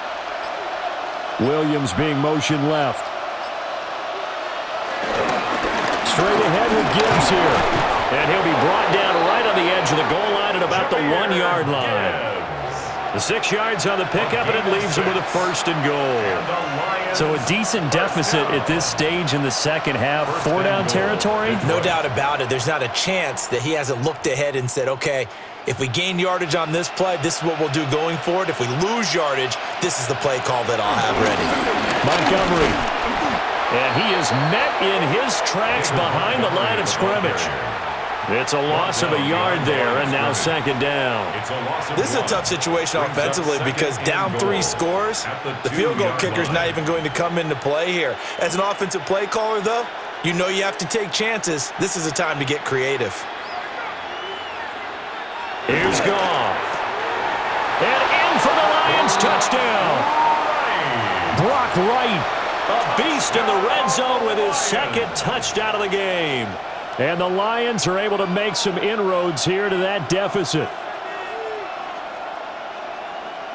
Williams being motion left. Straight ahead with Gibbs here. And he'll be brought down right on the edge of the goal line at about the 1-yard line. The 6 yards on the pickup, and it leaves him with a first and goal. So a decent deficit at this stage in the second half. 4-down territory? No doubt about it. There's not a chance that he hasn't looked ahead and said, okay, if we gain yardage on this play, this is what we'll do going forward. If we lose yardage, this is the play call that I'll have ready. Montgomery. And he is met in his tracks behind the line of scrimmage. It's a loss of a yard there, and now second down. This is a tough situation offensively because down 3 scores, the field goal kicker's not even going to come into play here. As an offensive play caller, though, you know you have to take chances. This is a time to get creative. Here's Goff. And in for the Lions, touchdown. Brock Wright, a beast in the red zone with his second touchdown of the game. And the Lions are able to make some inroads here to that deficit.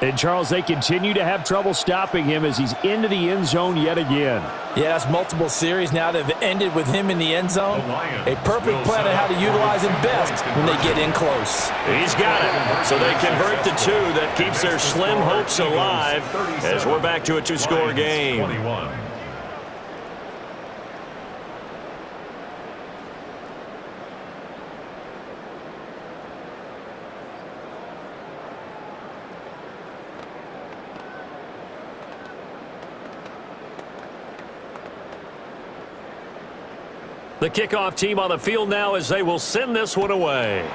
And, Charles, they continue to have trouble stopping him as he's into the end zone yet again. Yeah, that's multiple series now that have ended with him in the end zone. A perfect plan on how to utilize him best when they get in close. He's got it. So they convert the 2. That keeps their slim hopes alive as we're back to a 2-score game. The kickoff team on the field now as they will send this one away.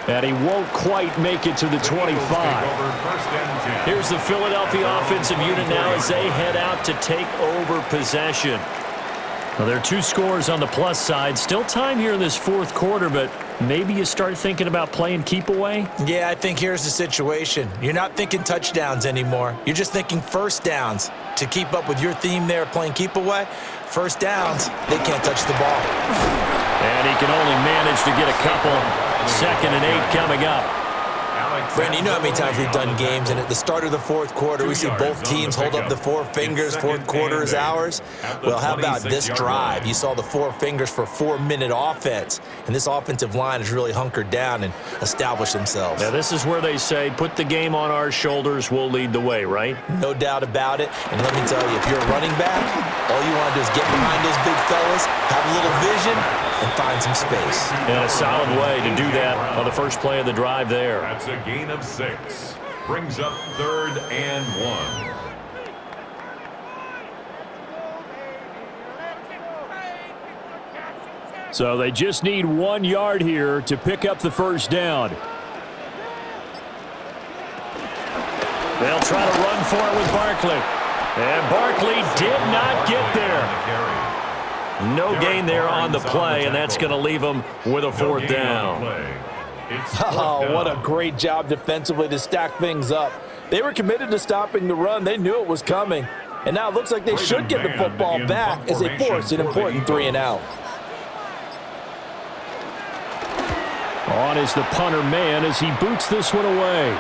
And he won't quite make it to the 25. Here's the Philadelphia offensive unit now as they head out to take over possession. Well, there are 2 scores on the plus side. Still time here in this fourth quarter, but maybe you start thinking about playing keep away? Yeah, I think here's the situation. You're not thinking touchdowns anymore. You're just thinking first downs. To keep up with your theme there, playing keep away, first downs, they can't touch the ball. And he can only manage to get a couple. 2nd and 8 coming up. Brandon, you know how many times we've done games, and at the start of the fourth quarter, we see both teams hold up the 4 fingers, fourth quarter is ours. Well, how about this drive? You saw the 4 fingers for 4-minute offense, and this offensive line has really hunkered down and established themselves. Now, this is where they say, put the game on our shoulders, we'll lead the way, right? No doubt about it, and let me tell you, if you're a running back, all you want to do is get behind those big fellas, have a little vision, and find some space. And a solid way to do that on the first play of the drive there. That's a gain of 6. Brings up 3rd and 1. So they just need 1 yard here to pick up the first down. They'll try to run for it with Barkley. And Barkley did not get there. No gain there on the play, and that's going to leave them with a 4th down. Oh, what a great job defensively to stack things up. They were committed to stopping the run. They knew it was coming. And now it looks like they should get the football back as they force an important 3 and out. On is the punter man as he boots this one away.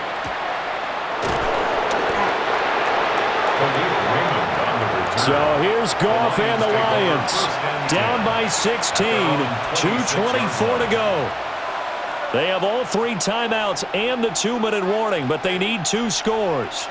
So here's Goff and the Lions. Down by 16, 2:24 to go. They have all 3 timeouts and the 2-minute warning, but they need 2 scores.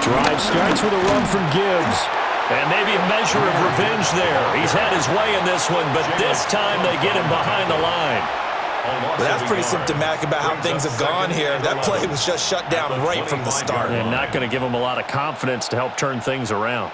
Drive starts with a run from Gibbs. And maybe a measure of revenge there. He's had his way in this one, but this time they get him behind the line. But that's pretty symptomatic about how things have gone here. That play was just shut down right from the start. And not going to give them a lot of confidence to help turn things around.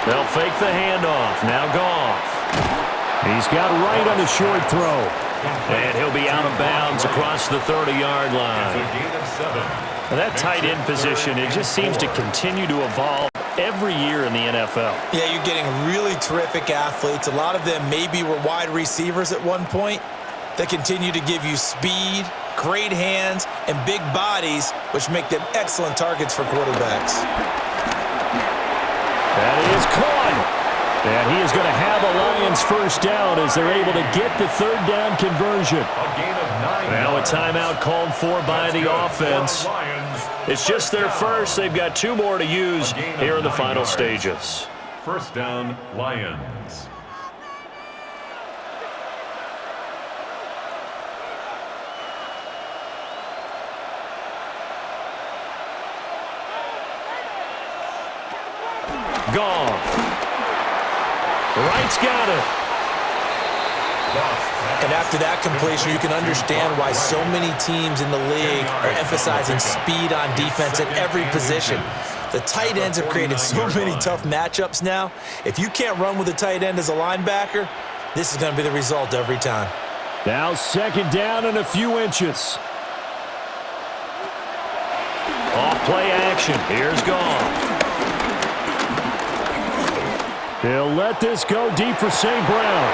They'll fake the handoff. Now Goff. He's got right on the short throw. And he'll be out of bounds across the 30-yard line. Now that tight end position, it just seems to continue to evolve every year in the NFL. Yeah, you're getting really terrific athletes. A lot of them maybe were wide receivers at one point. They continue to give you speed, great hands, and big bodies, which make them excellent targets for quarterbacks. That is caught. And he is going to have a Lions first down as they're able to get the third down conversion. Now a timeout called for by the offense. It's just their first. They've got 2 more to use here in the final stages. First down, Lions. Goff. Wright's got it. And after that completion, you can understand why so many teams in the league are emphasizing speed on defense at every position. The tight ends have created so many tough matchups now. If you can't run with a tight end as a linebacker, this is going to be the result every time. Now second down and a few inches. Off play action. Here's Goff. He'll let this go deep for St. Brown.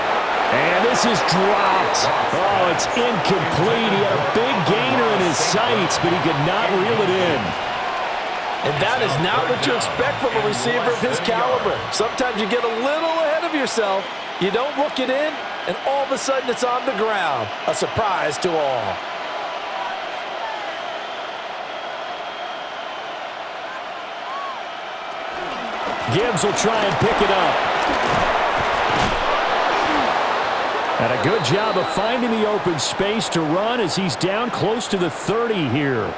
And this is dropped. Oh, it's incomplete. He had a big gainer in his sights, but he could not reel it in. And that is not what you expect from a receiver of his caliber. Sometimes you get a little ahead of yourself. You don't look it in, and all of a sudden it's on the ground. A surprise to all. Gibbs will try and pick it up. And a good job of finding the open space to run as he's down close to the 30 here.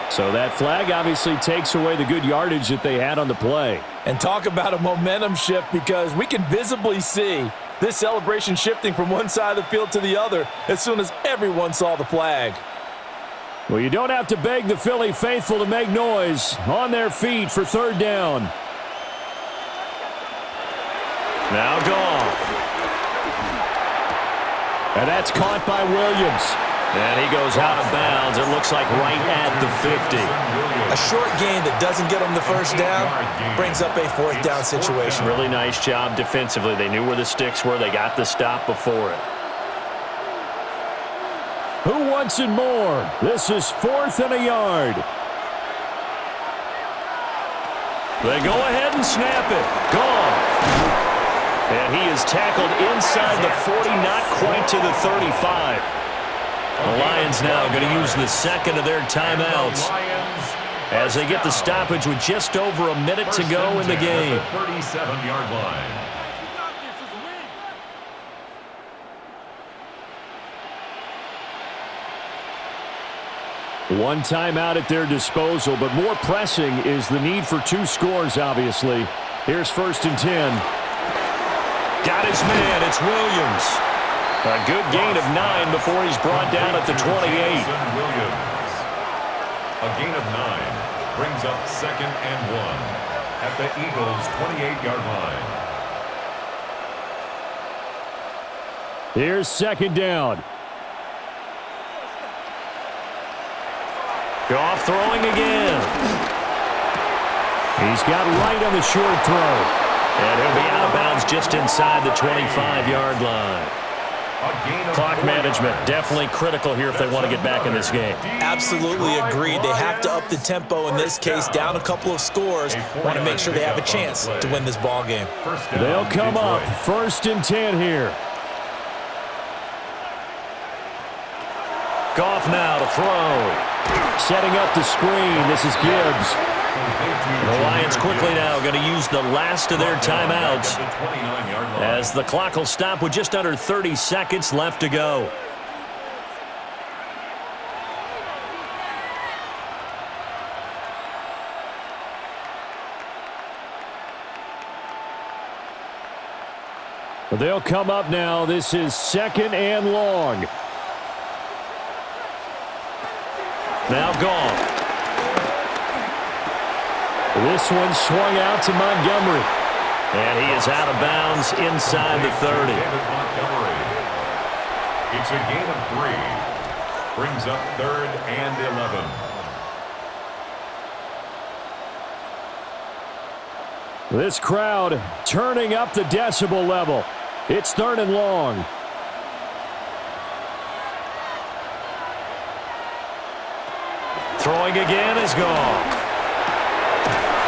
So that flag obviously takes away the good yardage that they had on the play. And talk about a momentum shift, because we can visibly see this celebration shifting from one side of the field to the other as soon as everyone saw the flag. Well, you don't have to beg the Philly faithful to make noise. On their feet for third down. Now Goff. And that's caught by Williams. And he goes out of bounds. It looks like right at the 50. A short gain that doesn't get them the first down brings up a fourth down situation. Really nice job defensively. They knew where the sticks were. They got the stop before it. Who wants it more? This is 4th and a yard. They go ahead and snap it. Goff. And he is tackled inside the 40, not quite to the 35. The Lions now going to use the second of their timeouts as they get the stoppage with just over a minute to go in the game. 37-yard line. One timeout at their disposal, but more pressing is the need for 2 scores, obviously. Here's 1st and 10. Got his man. It's Williams. A good gain of 9 before he's brought down at the 28. Williams. A gain of 9 brings up 2nd and 1 at the Eagles' 28-yard line. Here's 2nd down. Goff throwing again. He's got right on the short throw. And he'll be out of bounds just inside the 25-yard line. Clock management definitely critical here if they want to get back in this game. Absolutely agreed. They have to up the tempo in this case, down a couple of scores. Want to make sure they have a chance to win this ball game. They'll come up 1st and 10 here. kick off now to throw. Setting up the screen. This is Gibbs. The Lions quickly now going to use the last of their timeouts as the clock will stop with just under 30 seconds left to go. They'll come up now. This is 2nd and long. Now gone. This one swung out to Montgomery. And he is out of bounds inside the 30. It's a gain of 3. Brings up 3rd and 11. This crowd turning up the decibel level. It's 3rd and long. Throwing again is gone.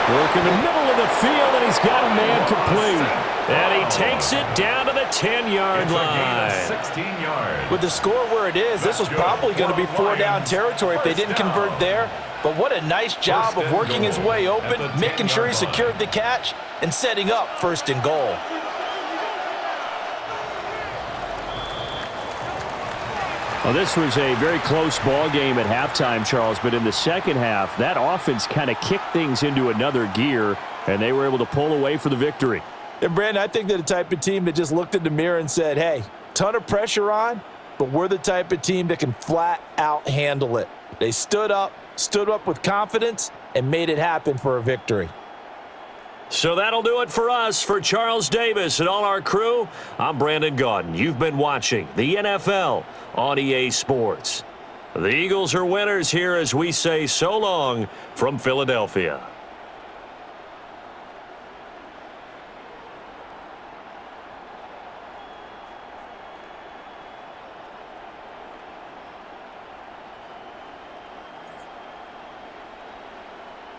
Work in the middle of the field, and he's got a man complete. And he takes it down to the 10-yard line. 16 yards. With the score where it is, this was probably going to be 4-down territory if they didn't convert there. But what a nice job of working his way open, making sure he secured the catch, and setting up 1st and goal. Well, this was a very close ball game at halftime, Charles, but in the second half, that offense kind of kicked things into another gear, and they were able to pull away for the victory. And, Brandon, I think they're the type of team that just looked in the mirror and said, hey, ton of pressure on, but we're the type of team that can flat out handle it. They stood up with confidence, and made it happen for a victory. So that'll do it for us. For Charles Davis and all our crew, I'm Brandon Gaudin. You've been watching the NFL on EA Sports. The Eagles are winners here as we say so long from Philadelphia.